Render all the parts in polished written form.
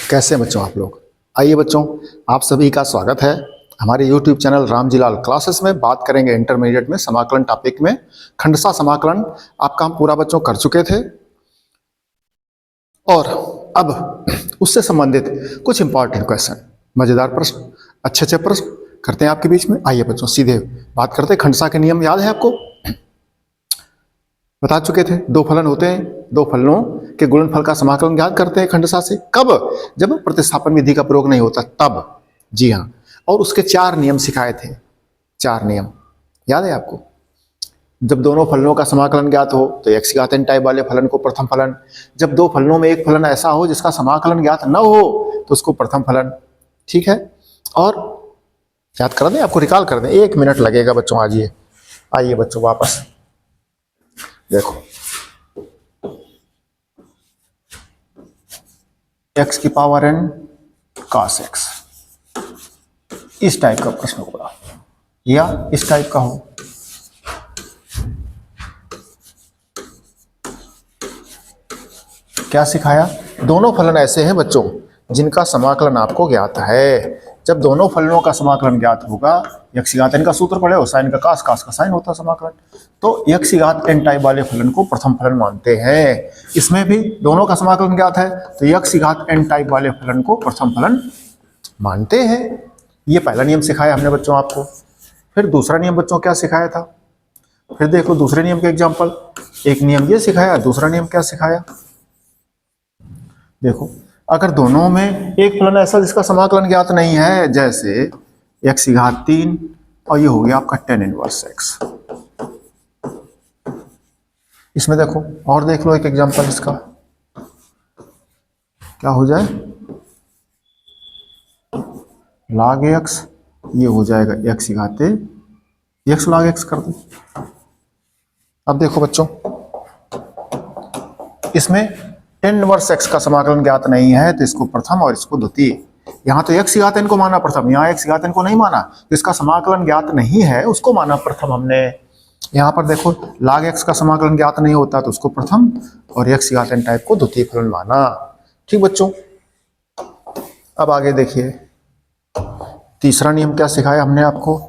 कैसे हैं बच्चों आप लोग। आइए बच्चों, आप सभी का स्वागत है हमारे YouTube चैनल रामजीलाल क्लासेस में। बात करेंगे इंटरमीडिएट में समाकलन टॉपिक में खंडसा समाकलन आपका हम पूरा बच्चों कर चुके थे, और अब उससे संबंधित कुछ इंपॉर्टेंट क्वेश्चन, मजेदार प्रश्न, अच्छे प्रश्न करते हैं आपके बीच में। आइए बच्चों सीधे बात करते हैं। खंडसा के नियम याद है आपको, बता चुके थे। दो फलन होते हैं, दो फलनों के गुणनफल का समाकलन ज्ञात करते हैं खंडसा से। कब? जब प्रतिस्थापन विधि का प्रयोग नहीं होता तब। जी हाँ, और उसके 4 नियम सिखाए थे। 4 नियम याद है आपको। जब दोनों फलनों का समाकलन ज्ञात हो तो x घात n टाइप वाले फलन को प्रथम फलन। जब दो फलनों में एक फलन ऐसा हो जिसका समाकलन ज्ञात न हो तो उसको प्रथम फलन। ठीक है, और याद कर दें, आपको रिकॉल कर दें, 1 मिनट लगेगा बच्चों। आइए बच्चों वापस देखो, x की पावर n cos x, इस टाइप का प्रश्न होगा या इस टाइप का हो। क्या सिखाया? दोनों फलन ऐसे हैं बच्चों जिनका समाकलन आपको ज्ञात है। जब दोनों फलनों का समाकलन ज्ञात होगा, x घात n का सूत्र पढ़े हो, साइन का cos, cos का साइन होता है समाकलन, तो x घात n टाइप वाले फलन को प्रथम फलन मानते हैं। इसमें भी दोनों का समाकलन ज्ञात है तो x घात n टाइप वाले फलन को प्रथम फलन मानते हैं। ये पहला नियम सिखाया हमने बच्चों आपको। फिर दूसरा नियम बच्चों क्या सिखाया था? फिर देखो दूसरे नियम के एग्जाम्पल। एक नियम ये सिखाया, दूसरा नियम क्या सिखाया देखो। अगर दोनों में एक फलन ऐसा जिसका समाकलन ज्ञात नहीं है, जैसे x घात 3 और ये हो गया आपका tan इनवर्स x। इसमें देखो और देख लो एक एग्जांपल इसका, क्या हो जाए, log x, ये हो जाएगा x घात x log x कर दो। अब देखो बच्चों, इसमें tan इनवर्स x का समाकलन ज्ञात नहीं है तो इसको प्रथम और इसको द्वितीय। यहाँ तो x घात n को माना प्रथम, यहाँ x घात n को नहीं माना, तो इसका समाकलन ज्ञात नहीं है उसको माना प्रथम हमने। यहाँ पर देखो log x का समाकलन ज्ञात नहीं होता तो उसको प्रथम, और x घात n टाइप को द्वितीय फलन माना। ठीक बच्चों, अब आगे देखिए तीसरा नियम क्या सिखाया हमने आपको।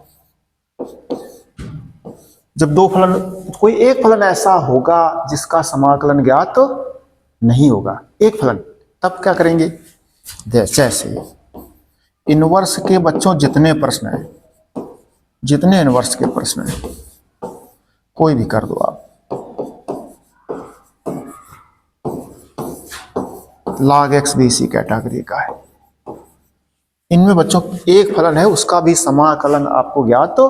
जब दो फलन, कोई एक फलन ऐसा होगा जिसका समाकलन ज्ञात नहीं होगा, एक फलन, तब क्या करेंगे? जैसे इनवर्स के बच्चों जितने प्रश्न हैं, जितने इनवर्स के प्रश्न हैं, कोई भी कर दो आप। log x भी इसी कैटेगरी का है। इनमें बच्चों एक फलन है उसका भी समाकलन आपको ज्ञात तो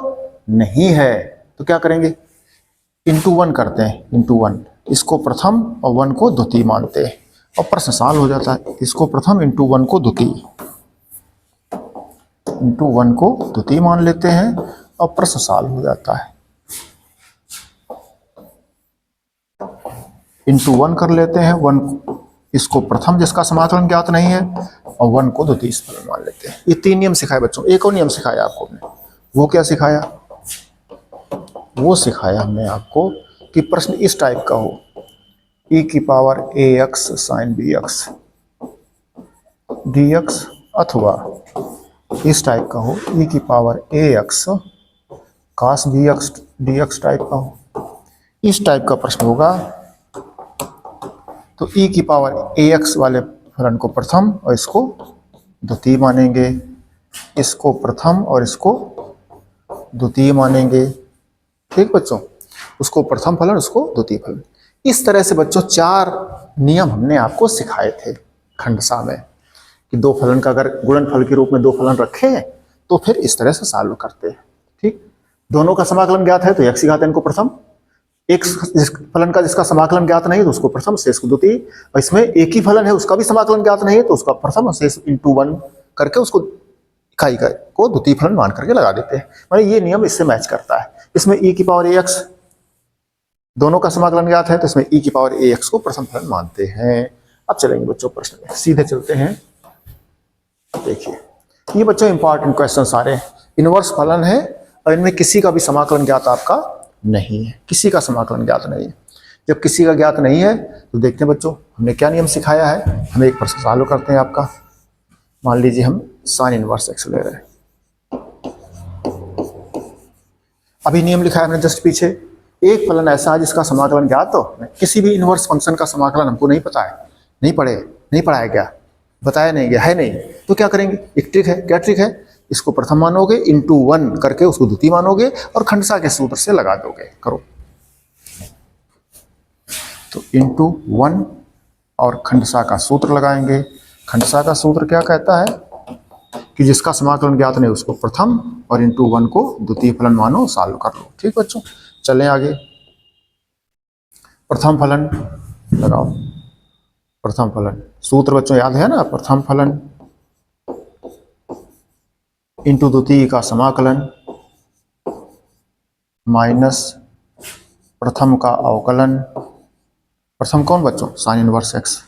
नहीं है, तो क्या करेंगे? इंटू 1 करते हैं, इंटू 1, इसको प्रथम और 1 को द्वितीय मानते हैं और प्रश्न सॉल्व हो जाता है। इसको प्रथम इंटू 1 को द्वितीय, इंटू 1 को द्वितीय मान लेते हैं और प्रश्न सॉल्व हो जाता है। इंटू 1 कर लेते हैं, 1 इसको प्रथम जिसका समाकलन ज्ञात नहीं है और 1 को द्वितीय फलन मान लेते हैं। ये 3 नियम सिखाए बच्चों। एक और नियम सिखाया आपको हमने, वो क्या सिखाया? वो सिखाया हमने आपको कि प्रश्न इस टाइप का हो, e की power ax sin bx dx, अथवा इस टाइप का हो, e की power ax cos bx dx type का हो। इस टाइप का प्रश्न होगा तो e की पावर ax वाले फलन को प्रथम और इसको द्वितीय मानेंगे, इसको प्रथम और इसको द्वितीय मानेंगे। ठीक बच्चों, उसको प्रथम फलन, उसको द्वितीय फलन। इस तरह से बच्चों 4 नियम हमने आपको सिखाए थे खंडसा में, कि दो फलन का अगर गुणनफल के रूप में दो फलन रखे हैं तो फिर इस तरह से सॉल्व करते हैं। ठीक, दोनों का समाकलन ज्ञात है तो x घात n को प्रथम, एक फलन का जिसका समाकलन ज्ञात नहीं है तो उसको प्रथम, शेष को द्वितीय, और इसमें एक ही फलन है उसका भी समाकलन ज्ञात नहीं है तो उसका प्रथम और शेष इंटू 1 करके उसको इकाई को द्वितीय फलन मान करके लगा देते हैं। मतलब ये नियम इससे मैच करता है। इसमें e की पावर ax, दोनों का समाकलन ज्ञात है तो इसमें e की पावर ax को प्रथम फलन मानते हैं। अब चलेंगे बच्चों प्रश्न में, सीधे चलते हैं। देखिए ये बच्चों इंपॉर्टेंट क्वेश्चन सारे, इनवर्स फलन है और इनमें किसी का भी समाकलन ज्ञात आपका नहीं है, किसी का समाकलन ज्ञात नहीं है। जब किसी का ज्ञात नहीं है तो देखते हैं बच्चों हमने क्या नियम सिखाया है। हम एक प्रश्न सॉल्व करते हैं आपका। मान लीजिए हम साइन इनवर्स एक्स ले रहे हैं। अभी नियम लिखा है हमने जस्ट पीछे, एक फलन ऐसा है जिसका समाकलन ज्ञात हो। किसी भी इनवर्स फंक्शन का समाकलन हमको नहीं पता है, नहीं पढ़ाया क्या, बताया नहीं गया है नहीं, तो क्या करेंगे, एक ट्रिक है। क्या ट्रिक है, इसको प्रथम मानोगे, इंटू 1 करके उसको द्वितीय मानोगे और खंडसा के सूत्र से लगा दोगे। करो तो इंटू 1 और खंडसा का सूत्र लगाएंगे। खंडसा का सूत्र क्या कहता है कि जिसका समाकलन ज्ञात नहीं उसको प्रथम और इंटू 1 को द्वितीय फलन मानो, सॉल्व कर लो। ठीक बच्चों, चलें आगे। प्रथम फलन लगाओ। प्रथम फलन सूत्र बच्चों याद है ना, प्रथम फलन इंटू द्वितीय का समाकलन माइनस प्रथम का अवकलन। प्रथम कौन बच्चों, साइन इनवर्स एक्स,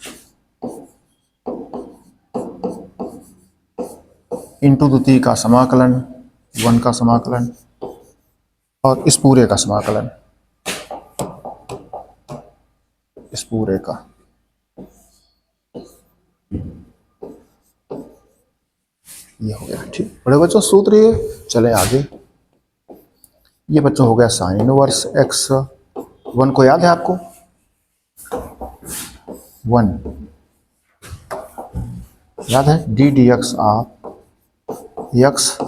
इंटू द्वितीय का समाकलन 1 का समाकलन और इस पूरे का समाकलन, इस पूरे का। ये हो गया। ठीक बड़े बच्चों सूत्र ये। चले आगे। ये बच्चों हो गया साइन इनवर्स एक्स। 1 को याद है आपको, 1 याद है, D D x of x.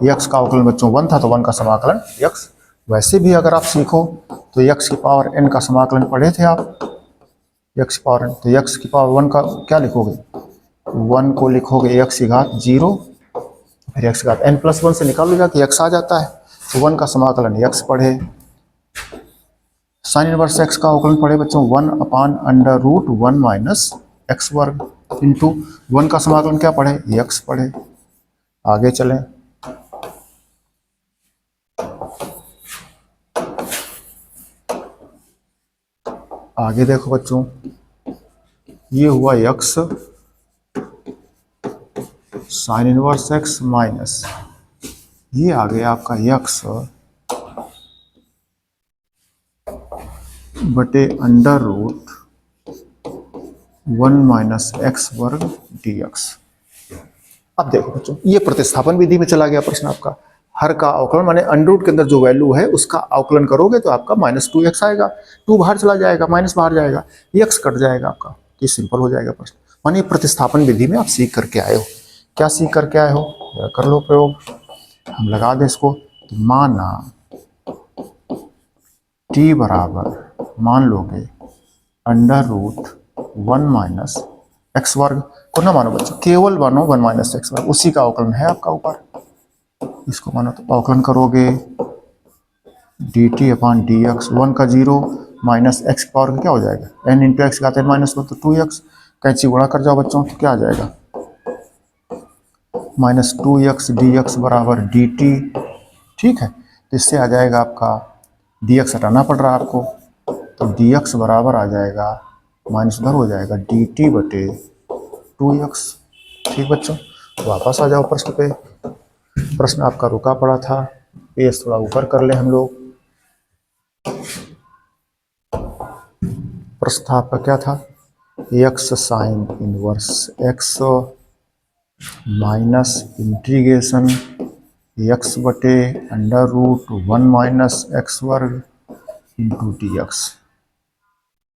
X का अवकलन बच्चों 1 था तो 1 का समाकलन एक्स। वैसे भी अगर आप सीखो तो एक्स की पावर एन का समाकलन पढ़े थे आप, एक्स की पावर एन। तो एक्स की पावर 1 का क्या लिखोगे, 1 को लिखोगे एक्स की घात 0, फिर एक्स की घात n प्लस 1 से निकाल लो कि एक्स आ जाता है। तो 1 का समाकलन एक्स पढ़े। साइन इनवर्स एक्स का अवकलन पढ़े बच्चों 1/√1 माइनस एक्स वर्ग इंटू 1 का समाकलन क्या पढ़े, एक्स पढ़े। आगे चलें। आगे देखो बच्चों, ये हुआ x sine inverse x minus ये आ गया आपका एक्स बटे √1 माइनस एक्स वर्ग डी एक्स। अब देखो बच्चों, ये प्रतिस्थापन विधि में चला गया प्रश्न आपका। हर का अवकलन माने अंडर के अंदर जो वैल्यू है उसका अवकलन करोगे तो आपका -2x आएगा। 2 बाहर चला जाएगा, माइनस बाहर जाएगा, x कट जाएगा आपका। ये सिंपल हो जाएगा प्रश्न। माने प्रतिस्थापन विधि में आप सीख करके आए हो। क्या सीख करके आए हो, कर लो प्रयोग। हम लगा दें इसको। तो माना t बराबर मान लोगे √1 माइनस एक्स वर्ग को ना मानो बच्चों, केवल मानो 1 माइनस एक्स वर्ग, उसी का अवकलन है आपका ऊपर। इसको मानो तो अवकलन करोगे dt/dx 1 का 0 माइनस एक्स पावर का क्या हो जाएगा, n इंटू एक्स घात -1 तो 2x। कैंची गुणा कर जाओ बच्चों तो क्या आ जाएगा, -2x dx बराबर dt। ठीक है, तो इससे आ जाएगा आपका dx हटाना पड़ रहा है आपको, तो dx बराबर आ जाएगा माइनस उधर हो जाएगा dt बटे 2x। ठीक बच्चों, वापस आ जाओ प्रश्न पे। प्रश्न आपका रुका पड़ा था, पेज थोड़ा ऊपर कर ले हम लोग। प्रश्न था आपका क्या था, x sine inverse x minus integration x बटे √1 माइनस एक्स वर्ग इंटू डी एक्स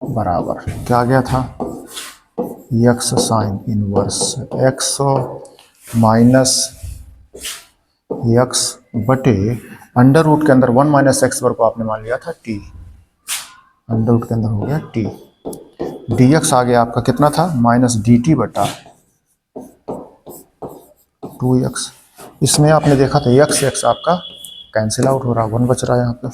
बराबर क्या आ गया था, x sine inverse x minus x बटे √ के अंदर 1 माइनस एक्स वर्ग को आपने मान लिया था टी, √ के अंदर हो गया टी। dx आ गया आपका कितना था, -dt बटा 2x। इसमें आपने देखा था x आपका कैंसिल आउट हो रहा, 1 बच रहा है यहाँ पे।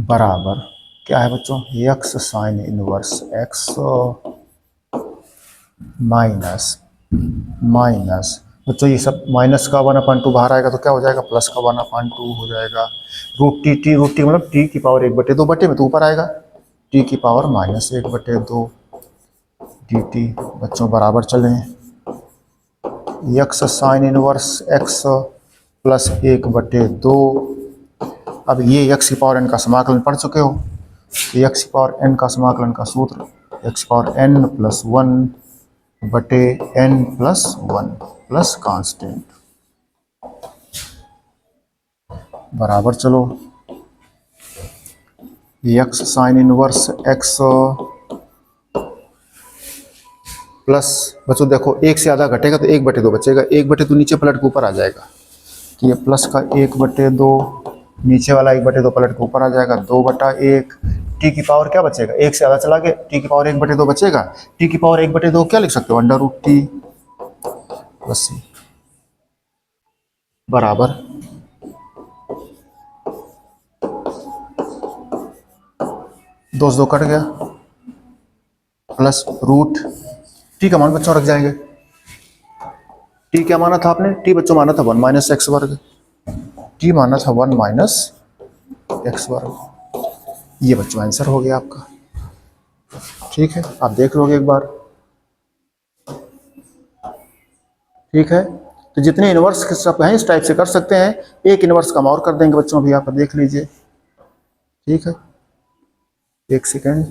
बराबर क्या है बच्चों, x sine inverse x minus बच्चों ये सब माइनस का 1/2 बाहर आएगा तो क्या हो जाएगा, प्लस का 1/2 हो जाएगा। √t मतलब t की पावर 1/2 बटे में तो ऊपर आएगा t की पावर -1/2 dt। बच्चों बराबर चलें, x sine inverse x plus 1/2। अब ये एक्स की पावर n का समाकलन पढ़ चुके हो, तो एक्स की पावर n का समाकलन का सूत्र एक्स पावर n + 1 बटे n+1 प्लस कांस्टेंट बराबर, चलो x sine inverse x plus, बच्चों देखो एक से आधा घटेगा तो 1/2 बचेगा, 1/2 नीचे पलट के ऊपर आ जाएगा, तो ये प्लस का 1/2, नीचे वाला 1/2 पलट के ऊपर आ जाएगा, 2/1, टी की पावर क्या बचेगा, एक से आधा चला गया, टी की पावर 1/2 बचेगा, टी की पावर 1/2 क्या लिख सकते हो, √t प्लस c बराबर 2 से 2 कट गया, प्लस रूट टी का मान बच्चों रख जाएंगे, टी क्या माना था आपने, टी बच्चों माना था 1 - x वर्ग, टी माना था 1 - x वर्ग, ये बच्चों आंसर हो गया आपका। ठीक है, आप देख लोगे एक बार। ठीक है, तो जितने इनवर्स के सब हैं इस टाइप से कर सकते हैं, एक इनवर्स कम और कर देंगे बच्चों, अभी आप देख लीजिए। ठीक है, एक सेकेंड,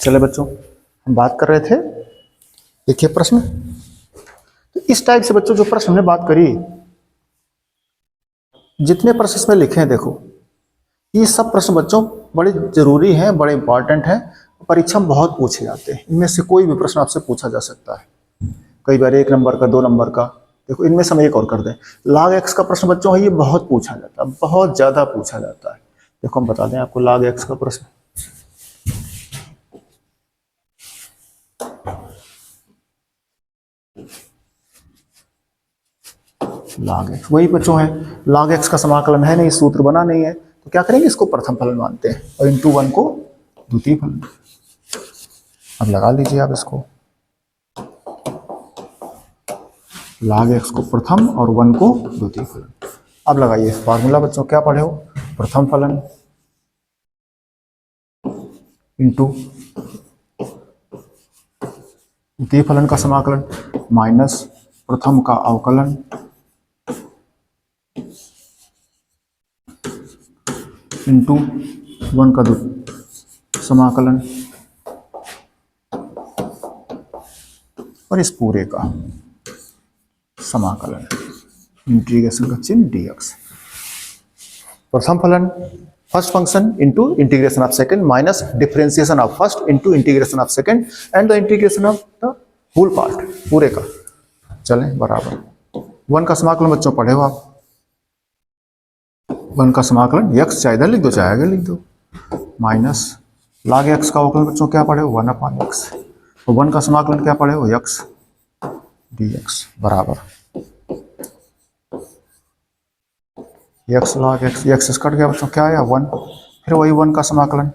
चले बच्चों, हम बात कर रहे थे, देखिए प्रश्न, तो इस टाइप से बच्चों जो प्रश्न हमने बात करी, जितने प्रश्न इसमें लिखे हैं देखो, ये सब प्रश्न बच्चों बड़े जरूरी हैं, बड़े इंपॉर्टेंट हैं, परीक्षा में बहुत पूछे जाते हैं, इनमें से कोई भी प्रश्न आपसे पूछा जा सकता है, कई बार 1 नंबर का, 2 नंबर का। देखो इनमें से हम एक और कर दें, log x का प्रश्न बच्चों है, ये बहुत पूछा जाता है, बहुत ज्यादा पूछा जाता है। देखो हम बता दें आपको log x का प्रश्न, log x वही बच्चों है, log x का समाकलन है नहीं, सूत्र बना नहीं है, तो क्या करेंगे, इसको प्रथम फलन मानते हैं और इंटू 1 को द्वितीय फलन। अब लगा लीजिए आप इसको, log x को प्रथम और 1 को द्वितीय फलन। अब लगाइए फार्मूला बच्चों, क्या पढ़े हो, प्रथम फलन इंटू द्वितीय फलन का समाकलन माइनस प्रथम का अवकलन इंटू 1 का समाकलन और इस पूरे का समाकलन, इंटीग्रेशन का चिन्ह dx। प्रथम फलन first function into integration of second minus differentiation of first into integration of second and the integration of the whole part, पूरे का। चलें बराबर 1 का समाकलन बच्चों पढ़े हो आप, 1 का समाकलन x चाहे इधर लिख दो चाहे आगे लिख दो, माइनस log x का अवकलन बच्चों क्या पढ़े हो, 1/x, तो 1 का समाकलन क्या पढ़े हो, x dx बराबर x log x, x cut गया बच्चों, क्या आया 1, फिर वही 1 का समाकलन,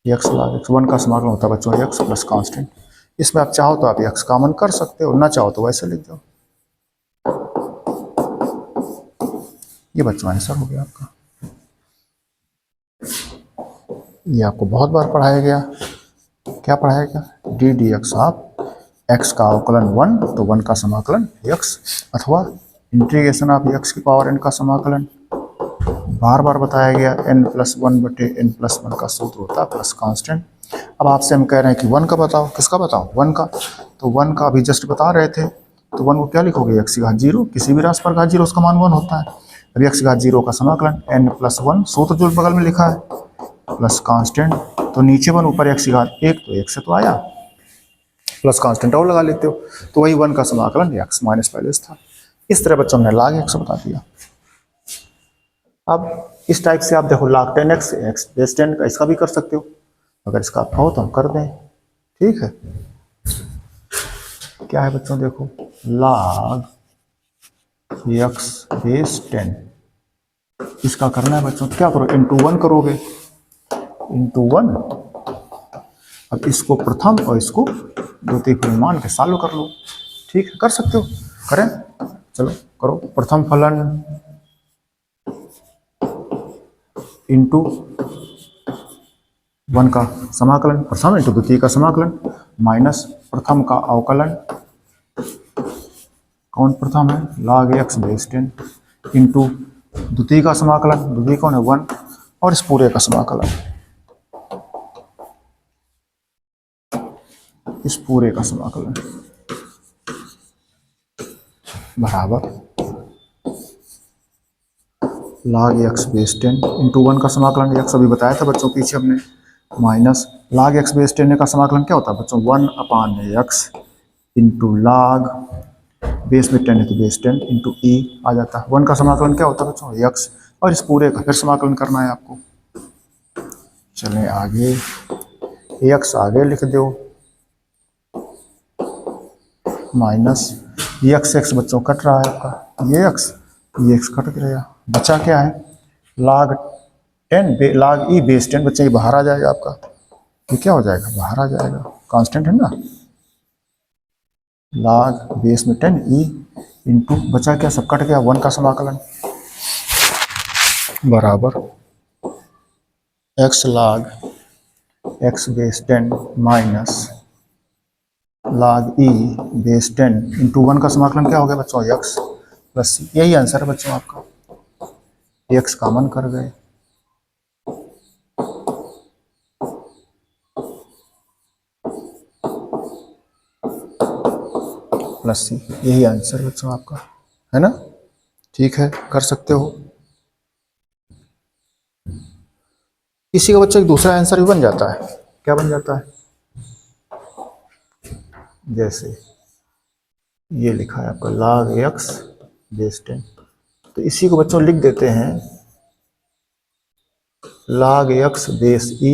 x log x, 1 का समाकलन होता है बच्चों x प्लस कांस्टेंट। इसमें आप चाहो तो आप x कॉमन कर सकते हो, ना चाहो तो वैसे लिख दो। ये बच्चों आंसर हो गया आपका। ये आपको बहुत बार पढ़ाया गया, क्या पढ़ाया गया, डी dx ऑफ x का अवकलन 1, तो 1 का समाकलन x, अथवा इंटीग्रेशन ऑफ x की पावर n का समाकलन, बार बार बताया गया n+1 बटे n+1 का सूत्र होता है प्लस कांस्टेंट। अब आपसे हम कह रहे हैं कि 1 का बताओ, किसका बताओ, 1 का, तो 1 का अभी जस्ट बता रहे थे, तो 1 को क्या लिखोगे, x की घात 0, किसी भी राशि पर घात 0 उसका मान 1 होता है, अब x की घात 0 का समाकलन n+1, सूत्र जो बगल में लिखा है प्लस कांस्टेंट, तो नीचे 1 ऊपर x की घात 1, तो 1 से तो आया, प्लस कांस्टेंट और लगा लेते हो, तो वही 1 का समाकलन x माइनस पहले था। इस तरह बच्चों ने log x बता दिया। अब इस टाइप से आप देखो log 10x, x बेस 10 का इसका भी कर सकते हो, अगर इसका आप हो तो हम कर दें। ठीक है, क्या है बच्चों, देखो log x बेस 10, इसका करना है बच्चों, क्या करो, इंटू 1 करोगे, इंटू 1, अब इसको प्रथम और इसको द्वितीय फलन मान के सॉल्व कर लो। ठीक है, कर सकते हो, करें, चलो करो, प्रथम फलन इंटू 1 का समाकलन, प्रथम इंटू द्वितीय का समाकलन, माइनस प्रथम का अवकलन कौन प्रथम है, log x बेस 10 इंटू द्वितीय का समाकलन, द्वितीय कौन है 1, और इस पूरे का समाकलन, इस पूरे का समाकलन बराबर log x बेस 10 इंटू 1 का समाकलन, x अभी बताया था बच्चों पीछे हमने, माइनस log x बेस 10 का समाकलन क्या होता है बच्चों, 1/x इंटू log बेस में 10 है तो बेस 10 इंटू ई आ जाता है। 1 का समाकलन क्या होता है बच्चों, x, और इस पूरे का फिर समाकलन करना है आपको। चलें आगे, x आगे लिख दो, माइनस ये x बच्चों कट रहा है आपका, ये x कट गया, बचा क्या है log 10 log e बेस 10 बच्चे ये बाहर आ जाएगा आपका, ये क्या हो जाएगा बाहर आ जाएगा, कांस्टेंट है ना, log बेस में 10 e इंटू बचा क्या, सब कट गया, 1 का समाकलन बराबर x log x base 10 minus log e base 10 into 1 का समाकलन क्या हो गया बच्चों, x प्लस c, यही आंसर है बच्चों आपका, x कॉमन कर गए, प्लस सी, यही आंसर बच्चों आपका है ना, ठीक है कर सकते हो। इसी का बच्चों एक दूसरा आंसर भी बन जाता है, क्या बन जाता है, जैसे ये लिखा है आपका log x बेस 10, तो इसी को बच्चों लिख देते हैं log x बेस e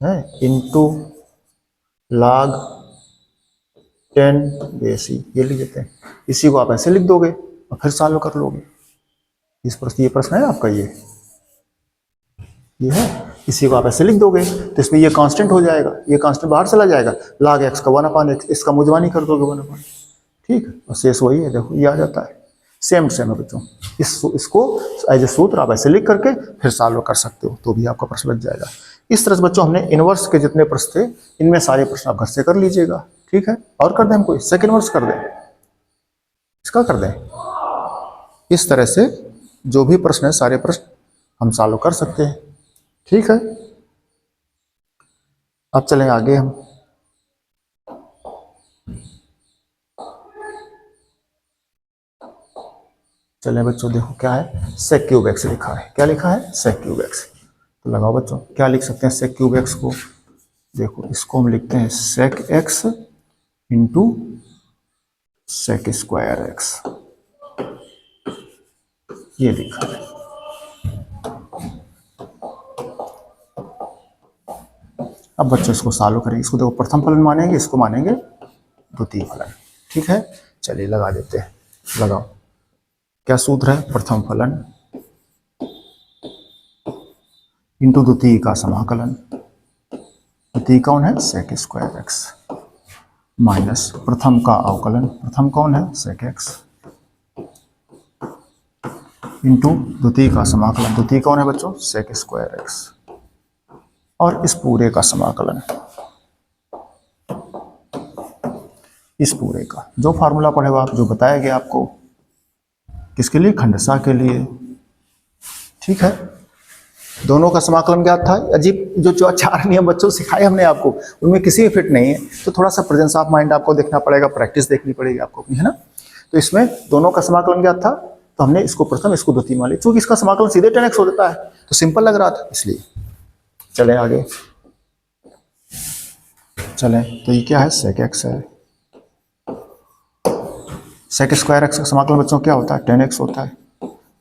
है इंटू log 10 बेस e, ये लिख देते हैं, इसी को आप ऐसे लिख दोगे और फिर सॉल्व कर लोगे। इस प्रश्न, ये प्रश्न है आपका, ये है, इसी को आप ऐसे लिख दोगे तो इसमें ये कांस्टेंट हो जाएगा, ये कांस्टेंट बाहर चला जाएगा, log x का 1/x, इसका मुजवानी कर दोगे 1/, ठीक है, और शेष वही है, देखो ये आ जाता है, सेम सेम है बच्चों। इसको एज ए सूत्र आप ऐसे लिख करके फिर सॉल्व कर सकते हो, तो भी आपका प्रश्न बच जाएगा। इस तरह से बच्चों हमने इनवर्स के जितने प्रश्न थे इनमें सारे प्रश्न आप घर से कर लीजिएगा, ठीक है। और कर दें हम कोई सेकंड इनवर्स कर दें, इसका कर दें, इस तरह से जो भी प्रश्न है सारे प्रश्न हम सॉल्व कर सकते हैं, ठीक है। अब चलें आगे हम, चलें बच्चों, देखो क्या है, sec क्यूब x लिखा है, क्या लिखा है sec क्यूब x, तो लगाओ बच्चों क्या लिख सकते हैं sec क्यूब x को, देखो इसको हम लिखते हैं sec x into sec square x, ये लिखा है। अब बच्चों इसको सॉल्व करेंगे, इसको देखो प्रथम फलन मानेंगे, इसको मानेंगे द्वितीय फलन, ठीक है। चलिए लगा देते हैं, लगाओ, क्या सूत्र है, प्रथम फलन इंटू द्वितीय का समाकलन, द्वितीय कौन है sec स्क्वायर x, माइनस प्रथम का अवकलन, प्रथम कौन है sec x, इंटू द्वितीय का समाकलन, द्वितीय कौन है बच्चों sec स्क्वायर x, और इस पूरे का समाकलन, इस पूरे का, जो फार्मूला पढ़े हो आप, जो बताया गया आपको, किसके लिए, खंडसा के लिए, ठीक है। दोनों का समाकलन क्या था, अजीब जो 4 नियम बच्चों सिखाए हमने आपको, उनमें किसी भी फिट नहीं है, तो थोड़ा सा प्रेजेंस ऑफ माइंड आपको देखना पड़ेगा, प्रैक्टिस देखनी पड़ेगी आपको अपनी, है ना। तो इसमें दोनों का समाकलन क्या था, तो हमने इसको प्रथम, इसको द्वितीय मान लिया, चूंकि इसका समाकलन सीधे 10x हो जाता है तो सिंपल लग रहा था, इसलिए। चलें आगे, चलें, तो ये क्या है sec x है, sec स्क्वायर x का समाकलन बच्चों क्या होता है 10x होता है,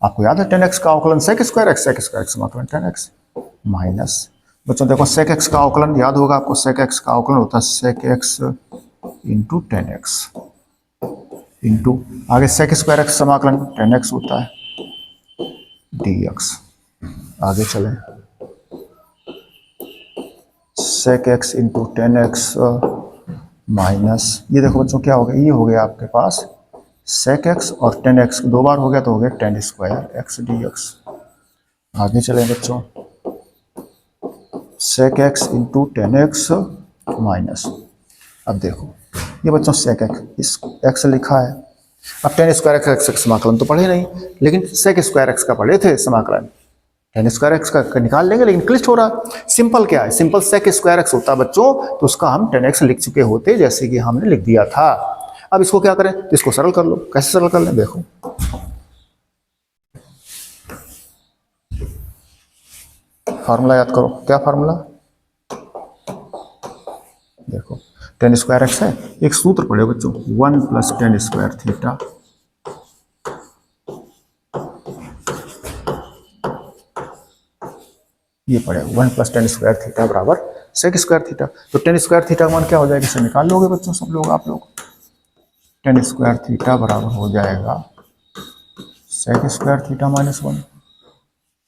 आपको याद है 10x का अवकलन sec square x, sec square x समाकलन 10x, माइनस बच्चों देखो sec x का अवकलन याद होगा आपको, sec x का अवकलन होता है sec x into 10x, into आगे sec स्क्वायर x समाकलन 10x होता है dx, आगे चलें, sec x into 10x minus, ये देखो बच्चों क्या हो गया, ये हो गया आपके पास sec x और 10x 2 बार हो गया तो हो गया 10 स्क्वायर x dx। आगे चलें बच्चों, sec x into 10x minus, अब देखो ये बच्चों सेक एक्स, इस एक्स लिखा है। अब टेन स्क्वायर एक्स का समाकलन तो पढ़े नहीं, लेकिन सेक स्क्वायर एक्स का पढ़े थे समाकलन। टेन स्क्वायर एक्स का निकाल लेंगे, लेकिन क्लिष्ट हो रहा। सिंपल क्या है, सिंपल सेक स्क्वायर एक्स होता बच्चों, तो उसका हम टेन एक्स लिख चुके होते, जैसे कि हमने लिख दिया था। अब इसको क्या करें, तो इसको सरल कर लो। कैसे सरल कर लें, देखो फार्मूला याद करो। क्या फार्मूला, देखो टेन स्क्वायर एक्स है, एक सूत्र पढ़े बच्चों, 1 प्लस टेन स्क्वायर थीटा। ये पड़े 1 प्लस टेन स्क्वायर थीटा बराबर सेक स्क्वायर थीटा। तो टेन स्क्वायर थीटा का मान क्या हो जाएगा, इसे निकाल लोगे बच्चों सब लोग, आप लोग। टेन स्क्वायर थीटा बराबर हो जाएगा sec square theta minus 1,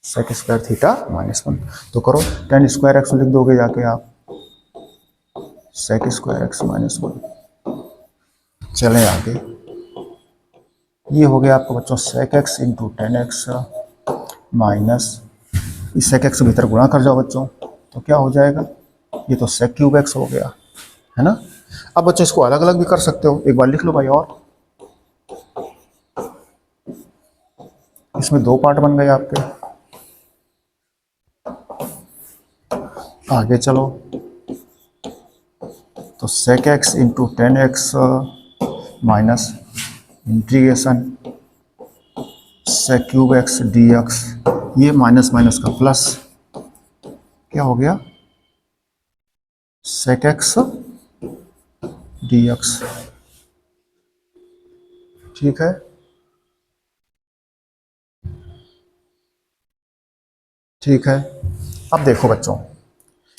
sec square theta minus 1। तो करो, टेन स्क्वायर एक्स लिख दोगे जाके आप, सेक स्क्वायर एक्स माइनस 1। चले आगे, ये हो गया आपको बच्चों sec x into tan x minus, इस सेक एक्स भीतर गुणा कर जाओ बच्चों, तो क्या हो जाएगा, ये तो सेक क्यूब एक्स हो गया, है ना। अब बच्चों इसको अलग अलग भी कर सकते हो, एक बार लिख लो भाई। और इसमें दो पार्ट बन गए आपके। आगे चलो, तो sec x into tan x minus integration sec cube x d x, ये माइनस माइनस का प्लस, क्या हो गया, सेक एक्स डी एक्स। ठीक है, ठीक है। अब देखो बच्चों,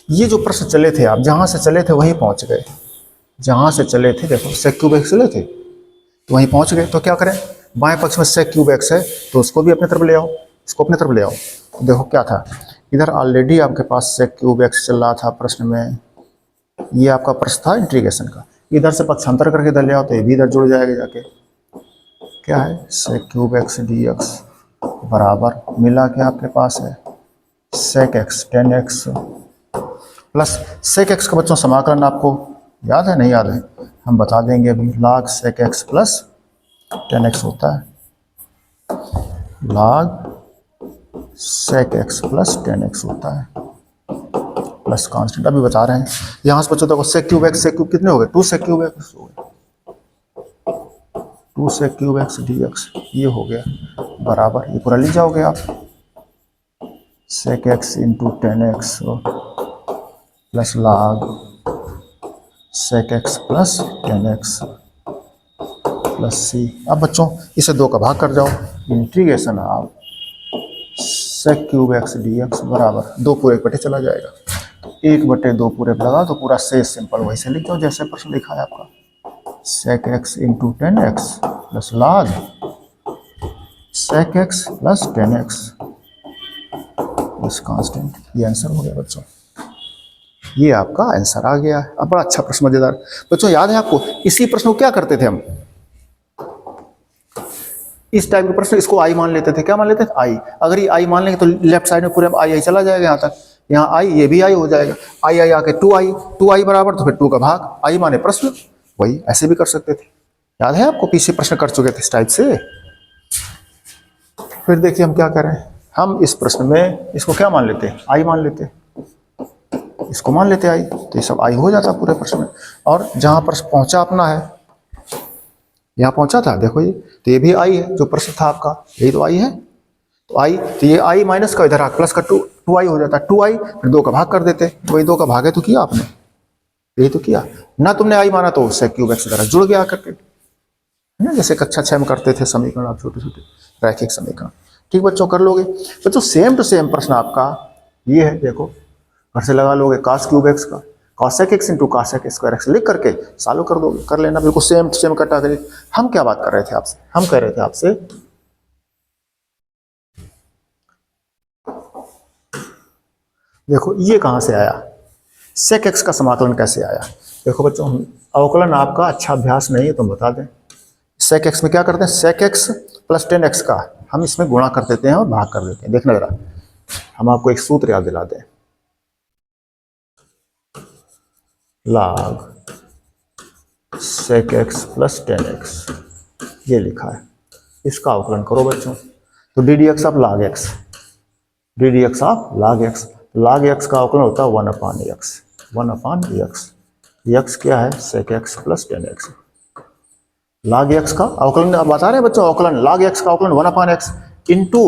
ये जो प्रश्न चले थे, आप जहां से चले थे वहीं पहुंच गए। जहां से चले थे, देखो सेक क्यूब एक्स चले थे तो वहीं पहुंच गए। तो क्या करें, बाएं पक्ष में सेक क्यूब एक्स है, तो उसको भी अपने तरफ ले आओ, इसको अपने तरफ ले आओ। तो देखो क्या था, इधर ऑलरेडी आपके पास सेक क्यूब एक्स चल रहा था प्रश्न में, ये आपका प्रश्न था इंटीग्रेशन का। इधर से पक्षांतर करके इधर ले आओ, तो ये भी इधर जुड़ जाएगा जाके। क्या है, sec cube x d x बराबर मिला के आपके पास है sec x tan x plus sec x का बच्चों समाकलन आपको याद है, नहीं याद है, हम बता देंगे अभी। Log sec x plus tan x होता है, log sec x plus tan x होता है, प्लस कांस्टेंट अभी बता रहे हैं। यहाँ से बच्चों देखो sec cube x, sec cube कितने हो गए, 2 सेक क्यूब एक्स हो गए, 2 sec cube x d x, ये हो गया बराबर, ये पूरा लिख जाओगे आप, sec x into tan x plus log sec x plus tan x plus c. अब बच्चों इसे 2 का भाग कर जाओ, इंटीग्रेशन आप sec cube x d x बराबर 2 पूरे बटे चला जाएगा, तो 1/2 पूरे लगा, तो पूरा से सिंपल वैसे लिख दो जैसे प्रश्न लिखा है आपका, sec x into tan x plus log sec x plus tan x plus constant. ये आंसर हो गया बच्चों, ये आपका आंसर आ गया। अब बड़ा अच्छा प्रश्न, मजेदार बच्चों, याद है आपको इसी प्रश्न को क्या करते थे हम, इस टाइप के प्रश्न इसको आई मान लेते थे। क्या मान लेते थे, आई। अगर ये आई मान लेंगे तो लेफ्ट साइड में पूरे आई आई चला जाएगा यहाँ तक, यहाँ आई, ये भी आई हो जाएगा, आई आई आके 2i बराबर, तो फिर 2 का भाग, आई माने प्रश्न, वही ऐसे भी कर सकते थे। याद है आपको, पीछे प्रश्न कर चुके थे इस टाइप से। फिर देखिए हम क्या करें, हम इस प्रश्न में इसको क्या मान लेते, आई मान लेते, इसको मान लेते आई, तो ये सब आई हो जाता पूरे प्रश्न में। और जहां प्रश्न पहुंचा अपना है, यहाँ पहुंचा था, देखो ये, तो ये भी आई है, जो प्रश्न था आपका यही तो आई है, तो आई, तो ये आई माइनस का इधर प्लस का 2i हो जाता है, 2i फिर 2 का भाग कर देते, वही 2 का भाग है तो किया आपने, यही तो किया ना, तुमने आई माना तो सेक क्यूब एक्स तरह जुड़ गया करके, है ना, जैसे कक्षा 6 में करते थे समीकरण आप, छोटे छोटे रैखिक समीकरण। ठीक बच्चों, कर लोगे बच्चों, सेम टू सेम प्रश्न आपका ये है, देखो घर से लगा लोगे cos क्यूब एक्स का cosec x into cosec square x लिख करके सॉल्व कर दोगे, कर लेना, बिल्कुल सेम टू सेम कैटेगरी। हम क्या बात कर रहे थे आपसे, हम कह रहे थे आपसे देखो ये कहां से आया, sec x का समाकलन कैसे आया। देखो बच्चों, अवकलन आपका अच्छा अभ्यास नहीं है, तुम बता दें, sec x में क्या करते हैं, sec x प्लस 10x का हम इसमें गुणा कर देते हैं और भाग कर देते हैं। देखना जरा, हम आपको एक सूत्र याद दिला दें, log sec x plus tan x, ये लिखा है। इसका अवकलन करो बच्चों, तो D D x of log x, D D x of log x, log x का अवकलन होता है 1/x, 1/x, x क्या है sec x plus tan x. log x का अवकलन आप बता रहे हैं बच्चों, अवकलन log x का अवकलन 1/x इंटू